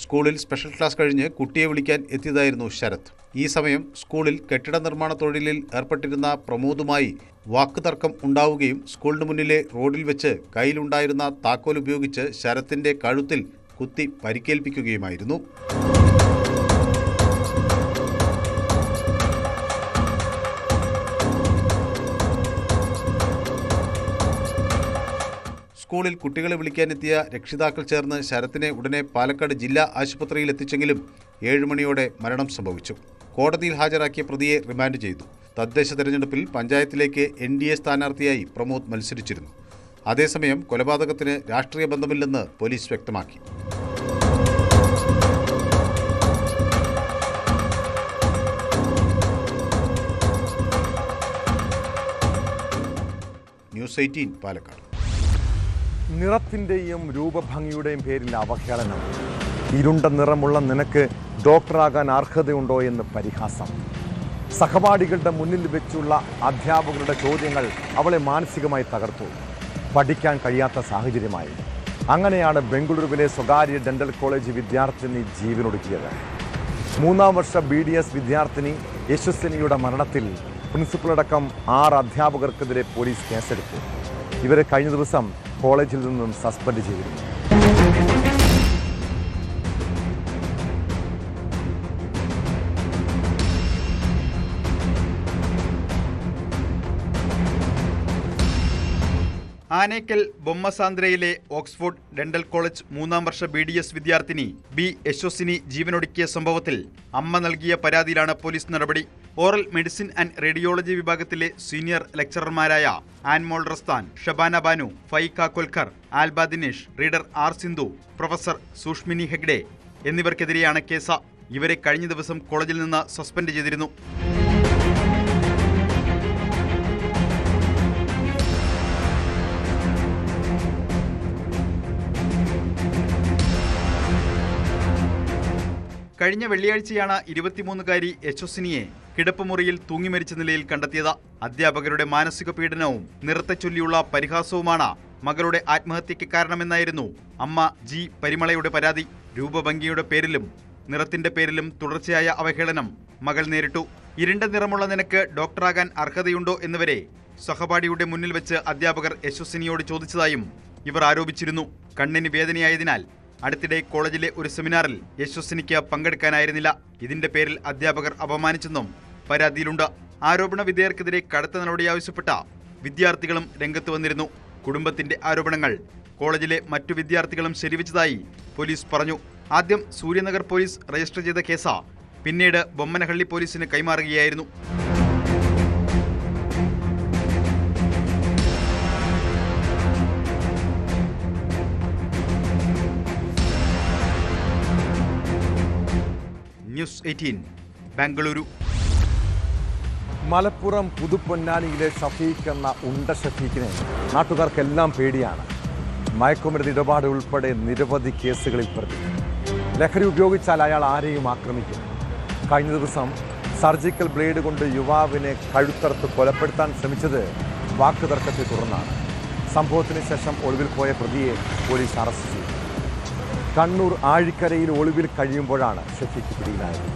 സ്കൂളിൽ സ്പെഷ്യൽ ക്ലാസ് കഴിഞ്ഞ് കുട്ടിയെ വിളിക്കാൻ എത്തിയതായിരുന്നു ശരത്. ഈ സമയം സ്കൂളിൽ കെട്ടിട നിർമ്മാണ തൊഴിലിൽ ഏർപ്പെട്ടിരുന്ന പ്രമോദുമായി വാക്കുതർക്കം ഉണ്ടാവുകയും സ്കൂളിന് മുന്നിലെ റോഡിൽ വെച്ച് കയ്യിലുണ്ടായിരുന്ന താക്കോൽ ഉപയോഗിച്ച് ശരത്തിന്റെ കഴുത്തിൽ കുത്തി പരിക്കേൽപ്പിക്കുകയുമായിരുന്നു. സ്കൂളിൽ കുട്ടികളെ വിളിക്കാനെത്തിയ രക്ഷിതാക്കൾ ചേർന്ന് ശരത്തിനെ ഉടനെ പാലക്കാട് ജില്ലാ ആശുപത്രിയിൽ എത്തിച്ചെങ്കിലും 7 മണിയോടെ മരണം സംഭവിച്ചു. കോടതിയിൽ ഹാജരാക്കിയ പ്രതിയെ റിമാൻഡ് ചെയ്തു. തദ്ദേശ തെരഞ്ഞെടുപ്പിൽ പഞ്ചായത്തിലേക്ക് NDA സ്ഥാനാർത്ഥിയായി പ്രമോദ് മത്സരിച്ചിരുന്നു. അതേസമയം കൊലപാതകത്തിന് രാഷ്ട്രീയ ബന്ധമില്ലെന്ന് പോലീസ് വ്യക്തമാക്കി. ന്യൂസ് 18 പാലക്കാട്. നിറത്തിൻ്റെയും രൂപഭംഗിയുടെയും പേരിൽ അവഹേളനം. ഇരുണ്ട നിറമുള്ള നിനക്ക് ഡോക്ടറാകാൻ അർഹതയുണ്ടോ എന്ന് പരിഹാസം. സഹപാഠികളുടെ മുന്നിൽ വെച്ചുള്ള അധ്യാപകരുടെ ചോദ്യങ്ങൾ അവളെ മാനസികമായി തകർത്തു. പഠിക്കാൻ കഴിയാത്ത സാഹചര്യമായി. അങ്ങനെയാണ് ബംഗളൂരുവിലെ സ്വകാര്യ ഡെന്റൽ കോളേജ് വിദ്യാർത്ഥിനി ജീവനൊടുക്കിയത്. 3ാം വർഷ BDS വിദ്യാർത്ഥിനി യശസ്വിനിയുടെ മരണത്തിൽ പ്രിൻസിപ്പലടക്കം 6 അധ്യാപകർക്കെതിരെ പോലീസ് കേസെടുത്തു. ഇവരെ കഴിഞ്ഞ ദിവസം കോളേജിൽ നിന്നും സസ്പെൻഡ് ചെയ്തിരുന്നു. ആനേക്കൽ ബൊമ്മസാന്ദ്രയിലെ ഓക്സ്ഫോർഡ് ഡെന്റൽ കോളേജ് 3ാം വർഷ BDS വിദ്യാർത്ഥിനി B യശസ്വിനി ജീവനൊടുക്കിയ സംഭവത്തിൽ അമ്മ നൽകിയ പരാതിയിലാണ് പോലീസ് നടപടി. ഓറൽ മെഡിസിൻ ആൻഡ് റേഡിയോളജി വിഭാഗത്തിലെ സീനിയർ ലെക്ചറർമാരായ Anmol Rastan, Shabana Banu, Faika Kolkar, Alba Dinesh, reader R Sindhu, professor Sushmini Hegde എന്നിവർക്കെതിരെയാണ് കേസ്. ഇവരെ കഴിഞ്ഞ ദിവസം കോളേജിൽ നിന്ന് സസ്പെൻഡ് ചെയ്തിരുന്നു. കഴിഞ്ഞ വെള്ളിയാഴ്ചയാണ് 23-കാരി യശസ്വിനിയെ കിടപ്പുമുറിയിൽ തൂങ്ങിമരിച്ച നിലയിൽ കണ്ടെത്തിയത്. അധ്യാപകരുടെ മാനസിക പീഡനവും നിറത്തെ ചൊല്ലിയുള്ള പരിഹാസവുമാണ് മകളുടെ ആത്മഹത്യയ്ക്ക് കാരണമെന്നായിരുന്നു അമ്മ ജി പരിമളയുടെ പരാതി. രൂപഭംഗിയുടെ പേരിലും നിറത്തിന്റെ പേരിലും തുടർച്ചയായ അവഹേളനം മകൾ നേരിട്ടു. ഇരുണ്ട നിറമുള്ള നിനക്ക് ഡോക്ടറാകാൻ അർഹതയുണ്ടോ എന്നുവരെ സഹപാഠിയുടെ മുന്നിൽ വെച്ച് അധ്യാപകർ യശസ്വിനിയോട് ചോദിച്ചതായും ഇവർ ആരോപിച്ചിരുന്നു. കണ്ണിന് വേദനയായതിനാൽ അടുത്തിടെ കോളേജിലെ ഒരു സെമിനാറിൽ യശസ്വിനിക്ക് പങ്കെടുക്കാനായിരുന്നില്ല. ഇതിന്റെ പേരിൽ അധ്യാപകർ അപമാനിച്ചെന്നും പരാതിയിലുണ്ട്. ആരോപണ വിധേയർക്കെതിരെ കടുത്ത നടപടി ആവശ്യപ്പെട്ട വിദ്യാർത്ഥികളും രംഗത്ത് വന്നിരുന്നു. കുടുംബത്തിന്റെ ആരോപണങ്ങൾ കോളേജിലെ മറ്റു വിദ്യാർത്ഥികളും ശരിവെച്ചതായി പോലീസ് പറഞ്ഞു. ആദ്യം സൂര്യനഗർ പോലീസ് രജിസ്റ്റർ ചെയ്ത കേസ് പിന്നീട് ബൊമ്മനഹള്ളി പോലീസിന് കൈമാറുകയായിരുന്നു. ന്യൂസ് 18 ബാംഗ്ലൂരു. മലപ്പുറം പുതുപ്പൊന്നാനിയിലെ ഷഫീഖ് എന്ന ഉണ്ട ഷഫീഖിനെ നാട്ടുകാർക്കെല്ലാം പേടിയാണ്. മയക്കുമരുന്ന് ഇടപാട് ഉൾപ്പെടെ നിരവധി കേസുകളിൽ പ്രതി. ലഹരി ഉപയോഗിച്ചാൽ അയാൾ ആരെയും ആക്രമിക്കും. കഴിഞ്ഞ ദിവസം സർജിക്കൽ ബ്ലേഡ് കൊണ്ട് യുവാവിനെ കഴുത്തറുത്ത് കൊലപ്പെടുത്താൻ ശ്രമിച്ചത് വാക്കുതർക്കത്തെ തുടർന്നാണ്. സംഭവത്തിന് ശേഷം ഒളിവിൽ പോയ പ്രതിയെ പോലീസ് അറസ്റ്റ് ചെയ്തു. കണ്ണൂർ ആഴിക്കരയിൽ ഒളിവിൽ കഴിയുമ്പോഴാണ് ഷഫീഖ് പിടിയിലായത്.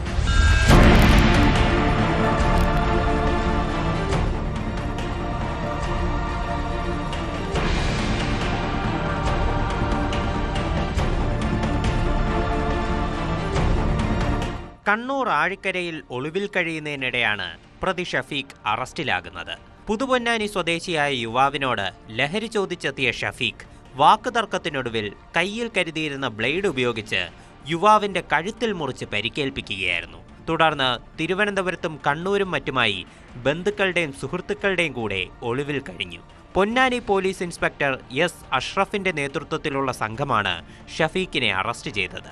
കണ്ണൂർ ആഴിക്കരയിൽ ഒളിവിൽ കഴിയുന്നതിനിടെയാണ് പ്രതി ഷഫീഖ് അറസ്റ്റിലാകുന്നത്. പുതുപൊന്നാനി സ്വദേശിയായ യുവാവിനോട് ലഹരി ചോദിച്ചെത്തിയ ഷഫീഖ് വാക്കുതർക്കത്തിനൊടുവിൽ കയ്യിൽ കരുതിയിരുന്ന ബ്ലേഡ് ഉപയോഗിച്ച് യുവാവിന്റെ കഴുത്തിൽ മുറിച്ച് പരിക്കേൽപ്പിക്കുകയായിരുന്നു. തുടർന്ന് തിരുവനന്തപുരത്തും കണ്ണൂരും മറ്റുമായി ബന്ധുക്കളുടെയും സുഹൃത്തുക്കളുടെയും കൂടെ ഒളിവിൽ കഴിഞ്ഞു. പൊന്നാനി പോലീസ് ഇൻസ്പെക്ടർ എസ് അഷ്റഫിന്റെ നേതൃത്വത്തിലുള്ള സംഘമാണ് ഷഫീഖിനെ അറസ്റ്റ് ചെയ്തത്.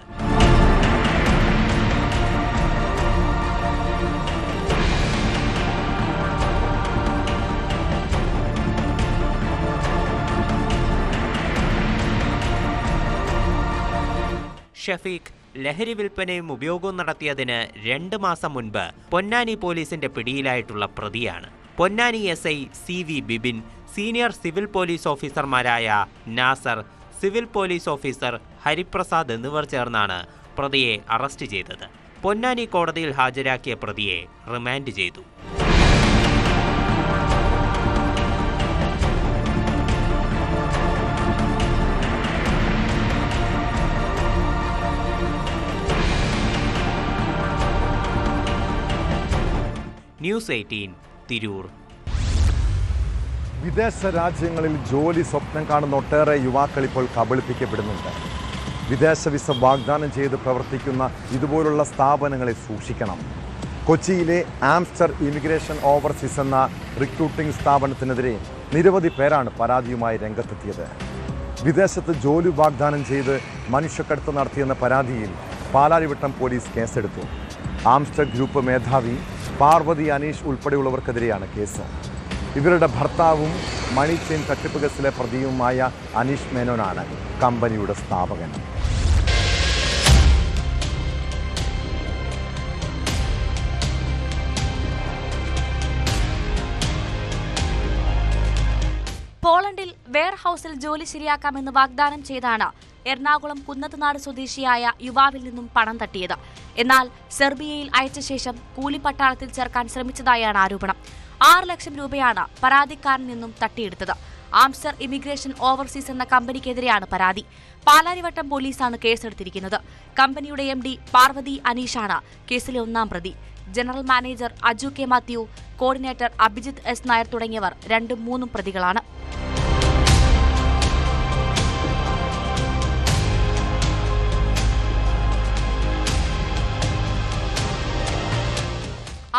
ഷഫീഖ് ലഹരി വിൽപ്പനയും ഉപയോഗവും നടത്തിയതിന് 2 മാസം മുൻപ് പൊന്നാനി പോലീസിന്റെ പിടിയിലായിട്ടുള്ള പ്രതിയാണ്. Ponnani SI CV Bibin, senior civil police ഓഫീസർമാരായ Nasar, civil police officer Hariprasad എന്നിവർ ചേർന്നാണ് പ്രതിയെ അറസ്റ്റ് ചെയ്തത്. പൊന്നാനി കോടതിയിൽ ഹാജരാക്കിയ പ്രതിയെ റിമാൻഡ് ചെയ്തു. ന്യൂസ് 18 തിരൂർ. വിദേശ രാജ്യങ്ങളിൽ ജോലി സ്വപ്നം കാണുന്ന ഒട്ടേറെ യുവാക്കൾ ഇപ്പോൾ കബളിപ്പിക്കപ്പെടുന്നുണ്ട്. വിദേശ വിസ വാഗ്ദാനം ചെയ്ത് പ്രവർത്തിക്കുന്ന ഇതുപോലുള്ള സ്ഥാപനങ്ങളെ സൂക്ഷിക്കണം. കൊച്ചിയിലെ ആംസ്റ്റർ ഇമിഗ്രേഷൻ ഓവർസീസ് എന്ന റിക്രൂട്ടിംഗ് സ്ഥാപനത്തിനെതിരെ നിരവധി പേരാണ് പരാതിയുമായി രംഗത്തെത്തിയത്. വിദേശത്ത് ജോലി വാഗ്ദാനം ചെയ്ത് മനുഷ്യക്കടത്ത് നടത്തിയെന്ന പരാതിയിൽ പാലാരിവട്ടം പോലീസ് കേസെടുത്തു. ആംസ്റ്റർ ഗ്രൂപ്പ് മേധാവി പാർവതി അനീഷ് ഉൾപ്പെടെയുള്ളവർക്കെതിരെയാണ് കേസ്. ഇവരുടെ ഭർത്താവും മണി ചെയിൻ തട്ടിപ്പ് കേസിലെ പ്രതിയുമായ അനീഷ് മേനോനാണ് കമ്പനിയുടെ സ്ഥാപകൻ. പോളണ്ടിൽ വെയർഹൌസിൽ ജോലി ശരിയാക്കാമെന്ന് വാഗ്ദാനം ചെയ്താണ് എറണാകുളം കുന്നത്തുനാട് സ്വദേശിയായ യുവാവിൽ നിന്നും പണം തട്ടിയത്. എന്നാൽ സെർബിയയിൽ അയച്ച ശേഷം കൂലിപ്പട്ടാളത്തിൽ ചേർക്കാൻ ശ്രമിച്ചതായാണ് ആരോപണം. 6 ലക്ഷം രൂപയാണ് പരാതിക്കാരനിൽ നിന്നും തട്ടിയെടുത്തത്. ആംസ്റ്റർ ഇമിഗ്രേഷൻ ഓവർസീസ് എന്ന കമ്പനിക്കെതിരെയാണ് പരാതി. പാലാരിവട്ടം പോലീസാണ് കേസെടുത്തിരിക്കുന്നത്. കമ്പനിയുടെ MD പാർവതി അനീഷാണ് കേസിലെ 1-ാം പ്രതി. General manager Aju K Mathew, coordinator Abhijith S Nair തുടങ്ങിയവർ 2ഉം 3ഉം പ്രതികളാണ്.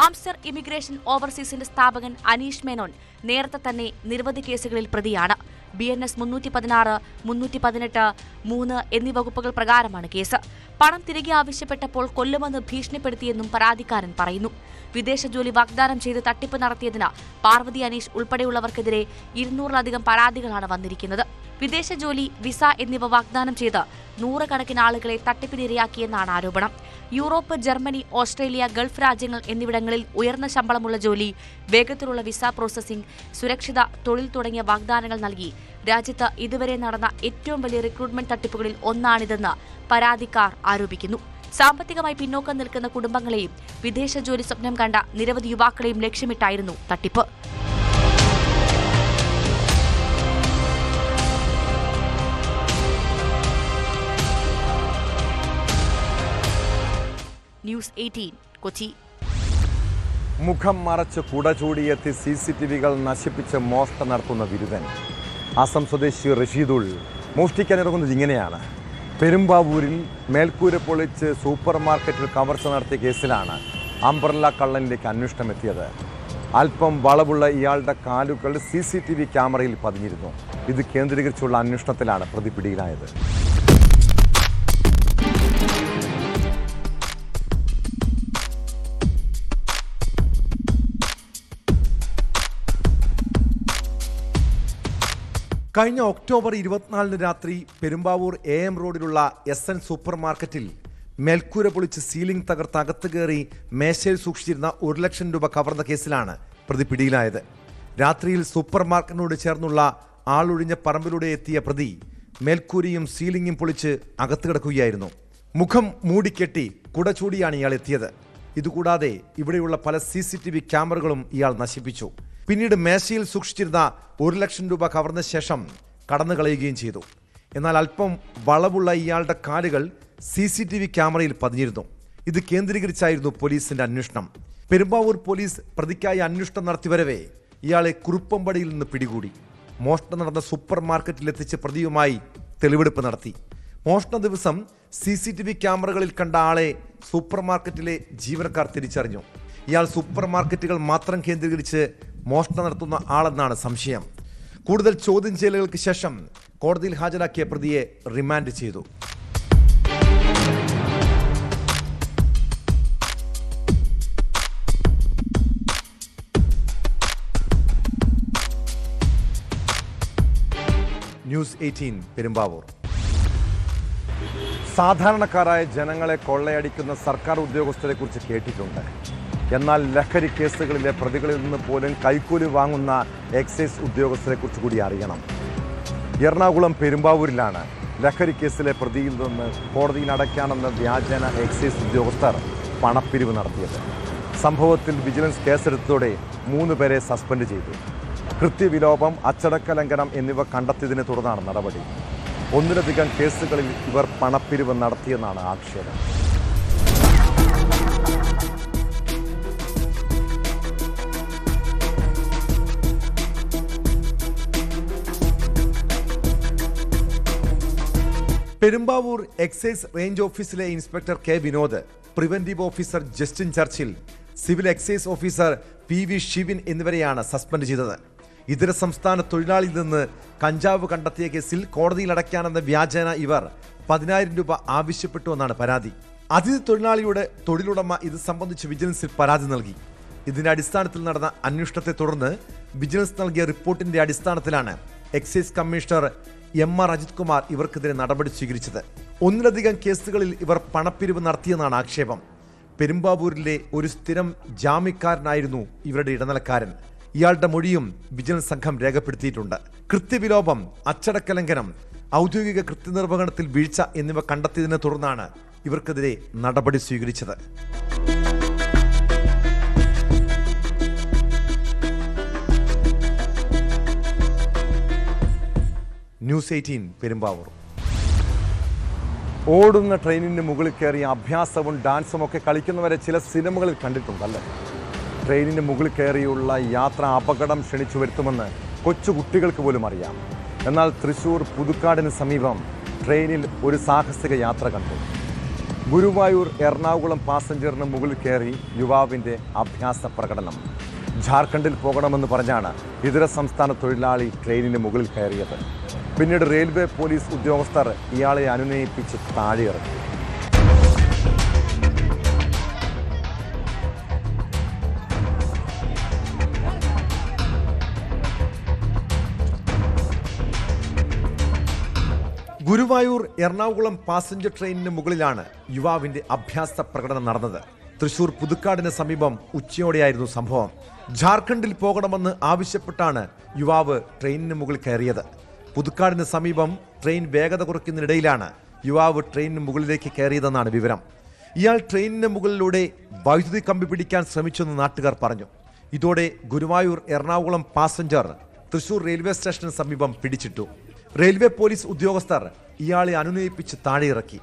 ആംസ്റ്റർ ഇമിഗ്രേഷൻ ഓവർസീസിന്റെ സ്ഥാപകൻ അനീഷ് മേനോൻ നേരത്തെ തന്നെ നിരവധി കേസുകളിൽ പ്രതിയാണ്. BNS 316, 318, 3 എന്നീ വകുപ്പുകൾ പ്രകാരമാണ് കേസ്. പണം തിരികെ ആവശ്യപ്പെട്ടപ്പോൾ കൊല്ലുമെന്ന് ഭീഷണിപ്പെടുത്തിയെന്നും പരാതിക്കാരൻ പറയുന്നു. വിദേശ ജോലി വാഗ്ദാനം ചെയ്ത് തട്ടിപ്പ് നടത്തിയതിന് പാർവതി അനീഷ് ഉൾപ്പെടെയുള്ളവർക്കെതിരെ 200-ലധികം പരാതികളാണ് വന്നിരിക്കുന്നത്. വിദേശ ജോലി, വിസ എന്നിവ വാഗ്ദാനം ചെയ്ത് നൂറുകണക്കിന് ആളുകളെ തട്ടിപ്പിനിരയാക്കിയെന്നാണ് ആരോപണം. യൂറോപ്പ്, ജർമ്മനി, ഓസ്ട്രേലിയ, ഗൾഫ് രാജ്യങ്ങൾ എന്നിവിടങ്ങളിൽ ഉയർന്ന ശമ്പളമുള്ള ജോലി, വേഗത്തിലുള്ള വിസ പ്രോസസിംഗ്, സുരക്ഷിത തൊഴിൽ തുടങ്ങിയ വാഗ്ദാനങ്ങൾ നൽകി രാജ്യത്ത് ഇതുവരെ നടന്ന ഏറ്റവും വലിയ റിക്രൂട്ട്മെന്റ് തട്ടിപ്പുകളിൽ ഒന്നാണിതെന്ന് പരാതിക്കാർ ആരോപിക്കുന്നു. സാമ്പത്തികമായി പിന്നോക്കം നിൽക്കുന്ന കുടുംബങ്ങളെയും വിദേശ ജോലി സ്വപ്നം കണ്ട നിരവധി യുവാക്കളെയും ലക്ഷ്യമിട്ടായിരുന്നു തട്ടിപ്പ്. ന്യൂസ് 18 കൊച്ചി. മുഖം മറച്ച് കുട ചൂടിയെത്തി CCTVകൾ നശിപ്പിച്ച് മോഷണം നടത്തുന്ന വിരുദ്ധൻ. അസം സ്വദേശി റഷീദുൾ മോഷ്ടിക്കാനിറങ്ങുന്നത് ഇങ്ങനെയാണ്. പെരുമ്പാവൂരിൽ മേൽക്കൂര പൊളിച്ച് സൂപ്പർ മാർക്കറ്റിൽ കവർച്ച നടത്തിയ കേസിലാണ് അംബ്രല്ല കള്ളനിലേക്ക് അന്വേഷണം എത്തിയത്. അല്പം വളവുള്ള ഇയാളുടെ കാലുകൾ CCTV ക്യാമറയിൽ പതിഞ്ഞിരുന്നു. ഇത് കേന്ദ്രീകരിച്ചുള്ള അന്വേഷണത്തിലാണ് പ്രതി പിടിയിലായത്. കഴിഞ്ഞ ഒക്ടോബർ 24 രാത്രി പെരുമ്പാവൂർ AM റോഡിലുള്ള SN സൂപ്പർ മാർക്കറ്റിൽ മേൽക്കൂര പൊളിച്ച് സീലിംഗ് തകർത്ത് അകത്ത് കയറി മേശയിൽ സൂക്ഷിച്ചിരുന്ന 1 ലക്ഷം രൂപ കവർന്ന കേസിലാണ് പ്രതി പിടിയിലായത്. രാത്രിയിൽ സൂപ്പർ മാർക്കറ്റിനോട് ചേർന്നുള്ള ആളൊഴിഞ്ഞ പറമ്പിലൂടെ എത്തിയ പ്രതി മേൽക്കൂരയും സീലിംഗും പൊളിച്ച് അകത്ത് കിടക്കുകയായിരുന്നു. മുഖം മൂടിക്കെട്ടി കുട ചൂടിയാണ് ഇയാൾ എത്തിയത്. ഇതുകൂടാതെ ഇവിടെയുള്ള പല CCTV ക്യാമറകളും ഇയാൾ നശിപ്പിച്ചു. പിന്നീട് മേശയിൽ സൂക്ഷിച്ചിരുന്ന 1 ലക്ഷം രൂപ കവർന്ന ശേഷം കടന്നു കളയുകയും ചെയ്തു. എന്നാൽ അല്പം വളവുള്ള ഇയാളുടെ കാലുകൾ CCTV ക്യാമറയിൽ പതിഞ്ഞിരുന്നു. ഇത് കേന്ദ്രീകരിച്ചായിരുന്നു പോലീസിന്റെ അന്വേഷണം. പെരുമ്പാവൂർ പോലീസ് പ്രതിക്കായി അന്വേഷണം നടത്തിവരവേ ഇയാളെ കുറുപ്പമ്പടിയിൽ നിന്ന് പിടികൂടി. മോഷണം നടന്ന സൂപ്പർ മാർക്കറ്റിലെത്തിച്ച് പ്രതിയുമായി തെളിവെടുപ്പ് നടത്തി. മോഷണ ദിവസം CCTV ക്യാമറകളിൽ കണ്ട ആളെ സൂപ്പർ മാർക്കറ്റിലെ ജീവനക്കാർ തിരിച്ചറിഞ്ഞു. ഇയാൾ സൂപ്പർ മാർക്കറ്റുകൾ മാത്രം കേന്ദ്രീകരിച്ച് മോഷണം നടത്തുന്ന ആളെന്നാണ് സംശയം. കൂടുതൽ ചോദ്യം ചെയ്യലുകൾക്ക് ശേഷം കോടതിയിൽ ഹാജരാക്കിയ പ്രതിയെ റിമാൻഡ് ചെയ്തു. ന്യൂസ് 18 പെരുമ്പാവൂർ. സാധാരണക്കാരായ ജനങ്ങളെ കൊള്ളയടിക്കുന്ന സർക്കാർ ഉദ്യോഗസ്ഥരെ കുറിച്ച് കേട്ടിട്ടുണ്ട്. എന്നാൽ ലഹരി കേസുകളിലെ പ്രതികളിൽ നിന്ന് പോലും കൈക്കൂലി വാങ്ങുന്ന എക്സൈസ് ഉദ്യോഗസ്ഥരെ കുറിച്ച് കൂടി അറിയണം. എറണാകുളം പെരുമ്പാവൂരിലാണ് ലഹരി കേസിലെ പ്രതിയിൽ നിന്ന് കോടതിയിൽ അടയ്ക്കാനെന്ന വ്യാജേന എക്സൈസ് ഉദ്യോഗസ്ഥർ പണപ്പിരിവ് നടത്തിയത്. സംഭവത്തിൽ വിജിലൻസ് കേസെടുത്തതോടെ 3 പേരെ സസ്പെൻഡ് ചെയ്തു. കൃത്യവിലോപം, അച്ചടക്ക ലംഘനം എന്നിവ കണ്ടെത്തിയതിനെ തുടർന്നാണ് നടപടി. 1ലധികം കേസുകളിൽ ഇവർ പണപ്പിരിവ് നടത്തിയെന്നാണ് ആക്ഷേപം. പെരുമ്പാവൂർ എക്സൈസ് റേഞ്ച് ഓഫീസിലെ inspector K. Vinod, preventive officer Justin Churchill, civil excise officer PV Shivin എന്നിവരെയാണ് സസ്പെൻഡ് ചെയ്തത്. ഇതര സംസ്ഥാന തൊഴിലാളിയിൽ നിന്ന് കഞ്ചാവ് കണ്ടെത്തിയ കേസിൽ കോടതിയിൽ അടയ്ക്കാനെന്ന വ്യാജേന ഇവർ 10,000 രൂപ ആവശ്യപ്പെട്ടുവെന്നാണ് പരാതി. അതിഥി തൊഴിലാളിയുടെ തൊഴിലുടമ ഇത് സംബന്ധിച്ച് വിജിലൻസിൽ പരാതി നൽകി. ഇതിന്റെ അടിസ്ഥാനത്തിൽ നടന്ന അന്വേഷണത്തെ തുടർന്ന് വിജിലൻസ് നൽകിയ റിപ്പോർട്ടിന്റെ അടിസ്ഥാനത്തിലാണ് excise commissioner MR Ajith Kumar ഇവർക്കെതിരെ നടപടി സ്വീകരിച്ചത്. 1ലധികം കേസുകളിൽ ഇവർ പണപ്പിരിവ് നടത്തിയെന്നാണ് ആക്ഷേപം. പെരുമ്പാവൂരിലെ ഒരു സ്ഥിരം ജാമ്യക്കാരനായിരുന്നു ഇവരുടെ ഇടനിലക്കാരൻ. ഇയാളുടെ മൊഴിയും വിജിലൻസ് സംഘം രേഖപ്പെടുത്തിയിട്ടുണ്ട്. കൃത്യവിലോപം, അച്ചടക്ക ലംഘനം, ഔദ്യോഗിക കൃത്യനിർവഹണത്തിൽ വീഴ്ച എന്നിവ കണ്ടെത്തിയതിനെ തുടർന്നാണ് ഇവർക്കെതിരെ നടപടി സ്വീകരിച്ചത്. ന്യൂസ് 18 പെരുമ്പാവൂർ. ഓടുന്ന ട്രെയിനിന് മുകളിൽ കയറി അഭ്യാസവും ഡാൻസും ഒക്കെ കളിക്കുന്നവരെ ചില സിനിമകളിൽ കണ്ടിട്ടുണ്ടല്ലേ? ട്രെയിനിന് മുകളിൽ കയറിയുള്ള യാത്ര അപകടം ക്ഷണിച്ചു വരുത്തുമെന്ന് കൊച്ചുകുട്ടികൾക്ക് പോലും അറിയാം. എന്നാൽ തൃശ്ശൂർ പുതുക്കാടിന് സമീപം ട്രെയിനിൽ ഒരു സാഹസിക യാത്ര കണ്ടു. ഗുരുവായൂർ എറണാകുളം പാസഞ്ചറിന് മുകളിൽ കയറി യുവാവിൻ്റെ അഭ്യാസ പ്രകടനം. ജാർഖണ്ഡിൽ പോകണമെന്ന് പറഞ്ഞാണ് ഇതര സംസ്ഥാന തൊഴിലാളി ട്രെയിനിന് മുകളിൽ കയറിയത്. പിന്നീട് റെയിൽവേ പോലീസ് ഉദ്യോഗസ്ഥർ ഇയാളെ അനുനയിപ്പിച്ച് താഴെയിറക്കി. ഗുരുവായൂർ എറണാകുളം പാസഞ്ചർ ട്രെയിനിന് മുകളിലാണ് യുവാവിന്റെ അഭ്യാസ പ്രകടനം നടന്നത്. തൃശൂർ പുതുക്കാടിന് സമീപം ഉച്ചയോടെയായിരുന്നു സംഭവം. ജാർഖണ്ഡിൽ പോകണമെന്ന് ആവശ്യപ്പെട്ടാണ് യുവാവ് ട്രെയിനിന് മുകളിൽ കയറിയത്. പുതുക്കാടിന് സമീപം ട്രെയിൻ വേഗത കുറയ്ക്കുന്നതിനിടയിലാണ് യുവാവ് ട്രെയിനിന് മുകളിലേക്ക് കയറിയതെന്നാണ് വിവരം. ഇയാൾ ട്രെയിനിന് മുകളിലൂടെ വൈദ്യുതി കമ്പി പിടിക്കാൻ ശ്രമിച്ചെന്ന് നാട്ടുകാർ പറഞ്ഞു. ഇതോടെ ഗുരുവായൂർ എറണാകുളം പാസഞ്ചർ തൃശൂർ റെയിൽവേ സ്റ്റേഷന് സമീപം പിടിച്ചിട്ടു. റെയിൽവേ പോലീസ് ഉദ്യോഗസ്ഥർ ഇയാളെ അനുനയിപ്പിച്ച് താഴെയിറക്കി.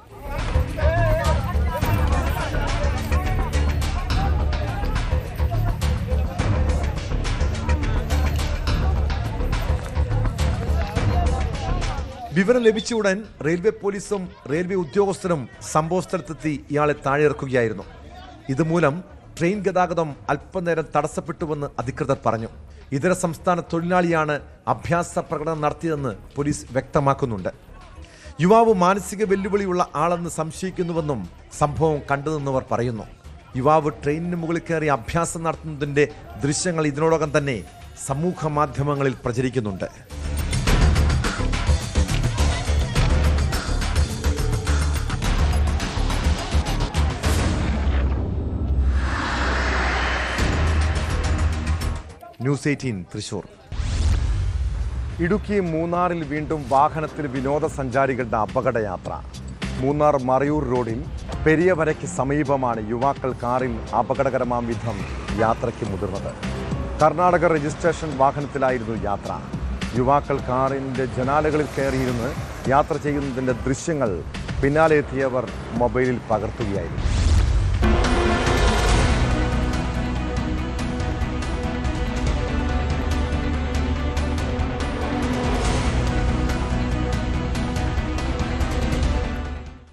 വിവരം ലഭിച്ച ഉടൻ റെയിൽവേ പോലീസും റെയിൽവേ ഉദ്യോഗസ്ഥരും സംഭവസ്ഥലത്തെത്തി ഇയാളെ താഴെയിറക്കുകയായിരുന്നു. ഇതുമൂലം ട്രെയിൻ ഗതാഗതം അല്പനേരം തടസ്സപ്പെട്ടുവെന്ന് അധികൃതർ പറഞ്ഞു. ഇതര സംസ്ഥാന തൊഴിലാളിയാണ് അഭ്യാസ പ്രകടനം നടത്തിയതെന്ന് പോലീസ് വ്യക്തമാക്കുന്നുണ്ട്. യുവാവ് മാനസിക വെല്ലുവിളിയുള്ള ആളെന്ന് സംശയിക്കുന്നുവെന്നും സംഭവം കണ്ടുനിന്നവർ പറയുന്നു. യുവാവ് ട്രെയിനിന് മുകളിൽ കയറി അഭ്യാസം നടത്തുന്നതിന്റെ ദൃശ്യങ്ങൾ ഇതിനോടകം തന്നെ സമൂഹ മാധ്യമങ്ങളിൽ പ്രചരിക്കുന്നുണ്ട്. ന്യൂസ് 18 തൃശൂർ. ഇടുക്കി മൂന്നാറിൽ വീണ്ടും വാഹനത്തിൽ വിനോദസഞ്ചാരികളുടെ അപകടയാത്ര. മൂന്നാർ മറയൂർ റോഡിൽ പെരിയവരയ്ക്ക് സമീപമാണ് യുവാക്കൾ കാറിൽ അപകടകരമാം വിധം യാത്രയ്ക്ക് മുതിർന്നത്. കർണാടക രജിസ്ട്രേഷൻ വാഹനത്തിലായിരുന്നു യാത്ര. യുവാക്കൾ കാറിൻ്റെ ജനാലകളിൽ കയറിയിരുന്ന് യാത്ര ചെയ്യുന്നതിൻ്റെ ദൃശ്യങ്ങൾ പിന്നാലെ എത്തിയവർ മൊബൈലിൽ പകർത്തുകയായിരുന്നു.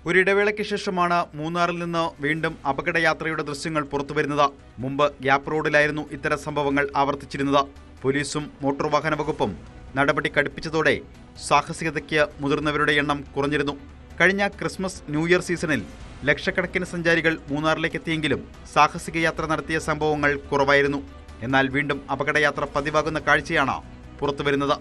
ഒരിടവേളയ്ക്ക് ശേഷമാണ് മൂന്നാറിൽ നിന്ന് വീണ്ടും അപകടയാത്രയുടെ ദൃശ്യങ്ങൾ പുറത്തുവരുന്നത്. മുമ്പ് ഗ്യാപ്പ് റോഡിലായിരുന്നു ഇത്തരം സംഭവങ്ങൾ ആവർത്തിച്ചിരുന്നത്. പോലീസും മോട്ടോർ വാഹന വകുപ്പും നടപടി കടുപ്പിച്ചതോടെ സാഹസികതയ്ക്ക് മുതിർന്നവരുടെ എണ്ണം കുറഞ്ഞിരുന്നു. കഴിഞ്ഞ ക്രിസ്മസ് ന്യൂ ഇയർ സീസണിൽ ലക്ഷക്കണക്കിന് സഞ്ചാരികൾ മൂന്നാറിലേക്ക് എത്തിയെങ്കിലും സാഹസിക യാത്ര നടത്തിയ സംഭവങ്ങൾ കുറവായിരുന്നു. എന്നാൽ വീണ്ടും അപകടയാത്ര പതിവാകുന്ന കാഴ്ചയാണ് പുറത്തുവരുന്നത്.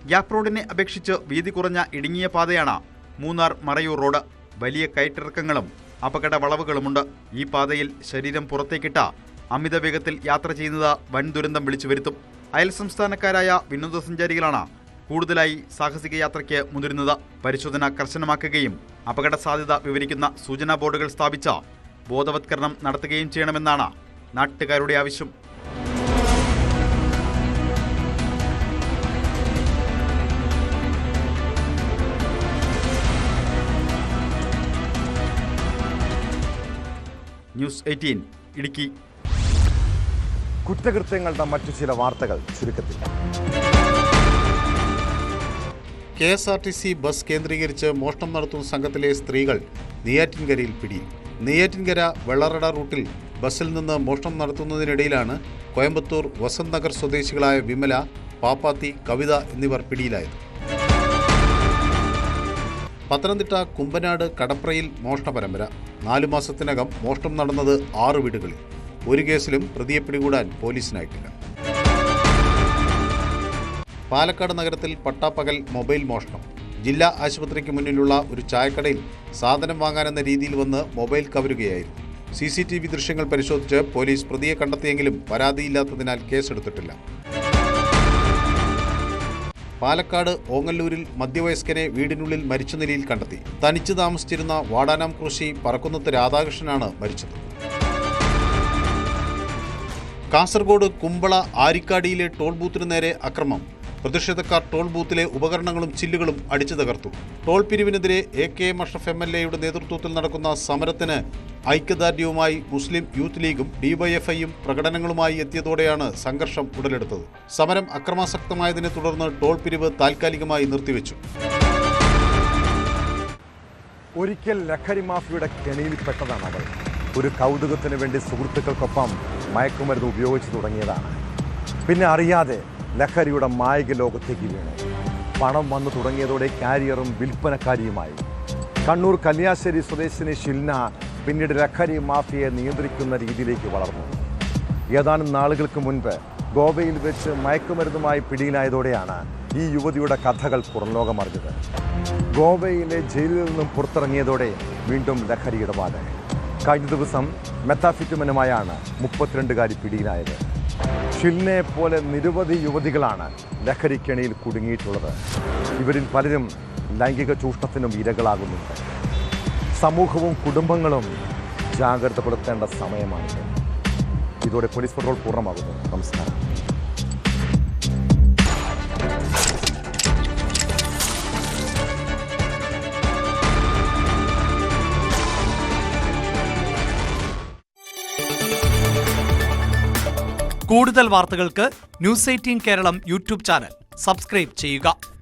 ഗ്യാപ്പ് റോഡിനെ അപേക്ഷിച്ച് വീതി കുറഞ്ഞ ഇടുങ്ങിയ പാതയാണ് മൂന്നാർ മറയൂർ റോഡ്. വലിയ കയറ്റിറക്കങ്ങളും അപകട വളവുകളുമുണ്ട്. ഈ പാതയിൽ ശരീരം പുറത്തേക്കിട്ട അമിത വേഗത്തിൽ യാത്ര ചെയ്യുന്നത് വൻ ദുരന്തം വിളിച്ചു വരുത്തും. അയൽ സംസ്ഥാനക്കാരായ വിനോദസഞ്ചാരികളാണ് കൂടുതലായി സാഹസിക യാത്രയ്ക്ക് മുതിരുന്നത്. പരിശോധന കർശനമാക്കുകയും അപകട സാധ്യത വിവരിക്കുന്ന സൂചനാ ബോർഡുകൾ സ്ഥാപിച്ച ബോധവത്കരണം നടത്തുകയും ചെയ്യണമെന്നാണ് നാട്ടുകാരുടെ ആവശ്യം. ന്യൂസ് 18 ഇടുക്കി. കുറ്റകൃത്യങ്ങളുടെ മറ്റു ചില വാർത്തകൾ ചുരുക്കത്തിൽ. KSRTC ബസ് കേന്ദ്രീകരിച്ച് മോഷണം നടത്തുന്ന സംഘത്തിലെ സ്ത്രീകൾ നെയ്യാറ്റിൻകരയിൽ പിടിയിൽ. നെയ്യാറ്റിൻകര വെള്ളറട റൂട്ടിൽ ബസ്സിൽ നിന്ന് മോഷണം നടത്തുന്നതിനിടയിലാണ് കോയമ്പത്തൂർ വസന്ത് നഗർ സ്വദേശികളായ വിമല, പാപ്പാത്തി, കവിത എന്നിവർ പിടിയിലായത്. പത്തനംതിട്ട കുമ്പനാട് കടപ്രയിൽ മോഷണ പരമ്പര. 4 മാസത്തിനകം മോഷണം നടന്നത് 6 വീടുകളിൽ. ഒരു കേസിലും പ്രതിയെ പിടികൂടാൻ പോലീസിനായിട്ടില്ല. പാലക്കാട് നഗരത്തിൽ പട്ടാപ്പകൽ മൊബൈൽ മോഷണം. ജില്ലാ ആശുപത്രിക്ക് മുന്നിലുള്ള ഒരു ചായക്കടയിൽ സാധനം വാങ്ങാനെന്ന രീതിയിൽ വന്ന് മൊബൈൽ കവരുകയായിരുന്നു. CCTV ദൃശ്യങ്ങൾ പരിശോധിച്ച് പോലീസ് പ്രതിയെ കണ്ടെത്തിയെങ്കിലും പരാതിയില്ലാത്തതിനാൽ കേസെടുത്തിട്ടില്ല. പാലക്കാട് ഓങ്ങല്ലൂരിൽ മധ്യവയസ്കനെ വീടിനുള്ളിൽ മരിച്ച നിലയിൽ കണ്ടെത്തി. തനിച്ച് താമസിച്ചിരുന്ന വാടാനാം കൃഷി പറക്കുന്നത്ത് രാധാകൃഷ്ണനാണ് മരിച്ചത്. കാസർഗോഡ് കുമ്പള ആരിക്കാടിയിലെ ടോൾ ബൂത്തിനു നേരെ അക്രമം. പ്രതിഷേധക്കാർ ടോൾ ബൂത്തിലെ ഉപകരണങ്ങളും ചില്ലുകളും അടിച്ചു തകർത്തു. ടോൾ പിരിവിനെതിരെ AK അഷ്റഫ് MLA യുടെ നേതൃത്വത്തിൽ നടക്കുന്ന സമരത്തിന് ഐക്യദാർഢ്യവുമായി മുസ്ലിം യൂത്ത് ലീഗും DYFIയും പ്രകടനങ്ങളുമായി എത്തിയതോടെയാണ് സംഘർഷം ഉടലെടുത്തത്. സമരം അക്രമാസക്തമായതിനെ തുടർന്ന് ടോൾ പിരിവ് താൽക്കാലികമായി നിർത്തിവെച്ചു. ഒരിക്കൽ ലഹരി മാഫിയുടെ കെണിയിൽപ്പെട്ടതാണ് അവൾ. ഒരു കൗതുകത്തിന് വേണ്ടി സുഹൃത്തുക്കൾക്കൊപ്പം മയക്കുമരുന്ന് ഉപയോഗിച്ചു തുടങ്ങിയതാണ്. പിന്നെ അറിയാതെ ലഹരിയുടെ മായിക ലോകത്തേക്ക് വീണു. പണം വന്നു തുടങ്ങിയതോടെ കാരിയറും വിൽപ്പനക്കാരിയുമായി. കണ്ണൂർ കല്യാശ്ശേരി സ്വദേശിനി ഷിൽന പിന്നീട് ലഹരി മാഫിയയെ നിയന്ത്രിക്കുന്ന രീതിയിലേക്ക് വളർന്നു. ഏതാനും നാളുകൾക്ക് മുൻപ് ഗോവയിൽ വെച്ച് മയക്കുമരുന്നുമായി പിടിയിലായതോടെയാണ് ഈ യുവതിയുടെ കഥകൾ പുറംലോകമറിഞ്ഞത്. ഗോവയിലെ ജയിലിൽ നിന്നും പുറത്തിറങ്ങിയതോടെ വീണ്ടും ലഹരി ഇടപാട്. കഴിഞ്ഞ ദിവസം മെത്താഫിറ്റമിനുമായാണ് 32കാരി പിടിയിലായത്. ഷിൽനയെ പോലെ നിരവധി യുവതികളാണ് ലഹരിക്കെണിയിൽ കുടുങ്ങിയിട്ടുള്ളത്. ഇവരിൽ പലരും ലൈംഗിക ചൂഷണത്തിനും ഇരകളാകുന്നുണ്ട്. സമൂഹവും കുടുംബങ്ങളും ജാഗ്രത പുലർത്തേണ്ട സമയമാണിത്. ഇതോടെ പോലീസ് പട്രോൾ പൂർണ്ണമാകുന്നു. നമസ്കാരം. കൂടുതൽ വാർത്തകൾക്ക് News 18 Keralam YouTube channel subscribe ചെയ്യുക.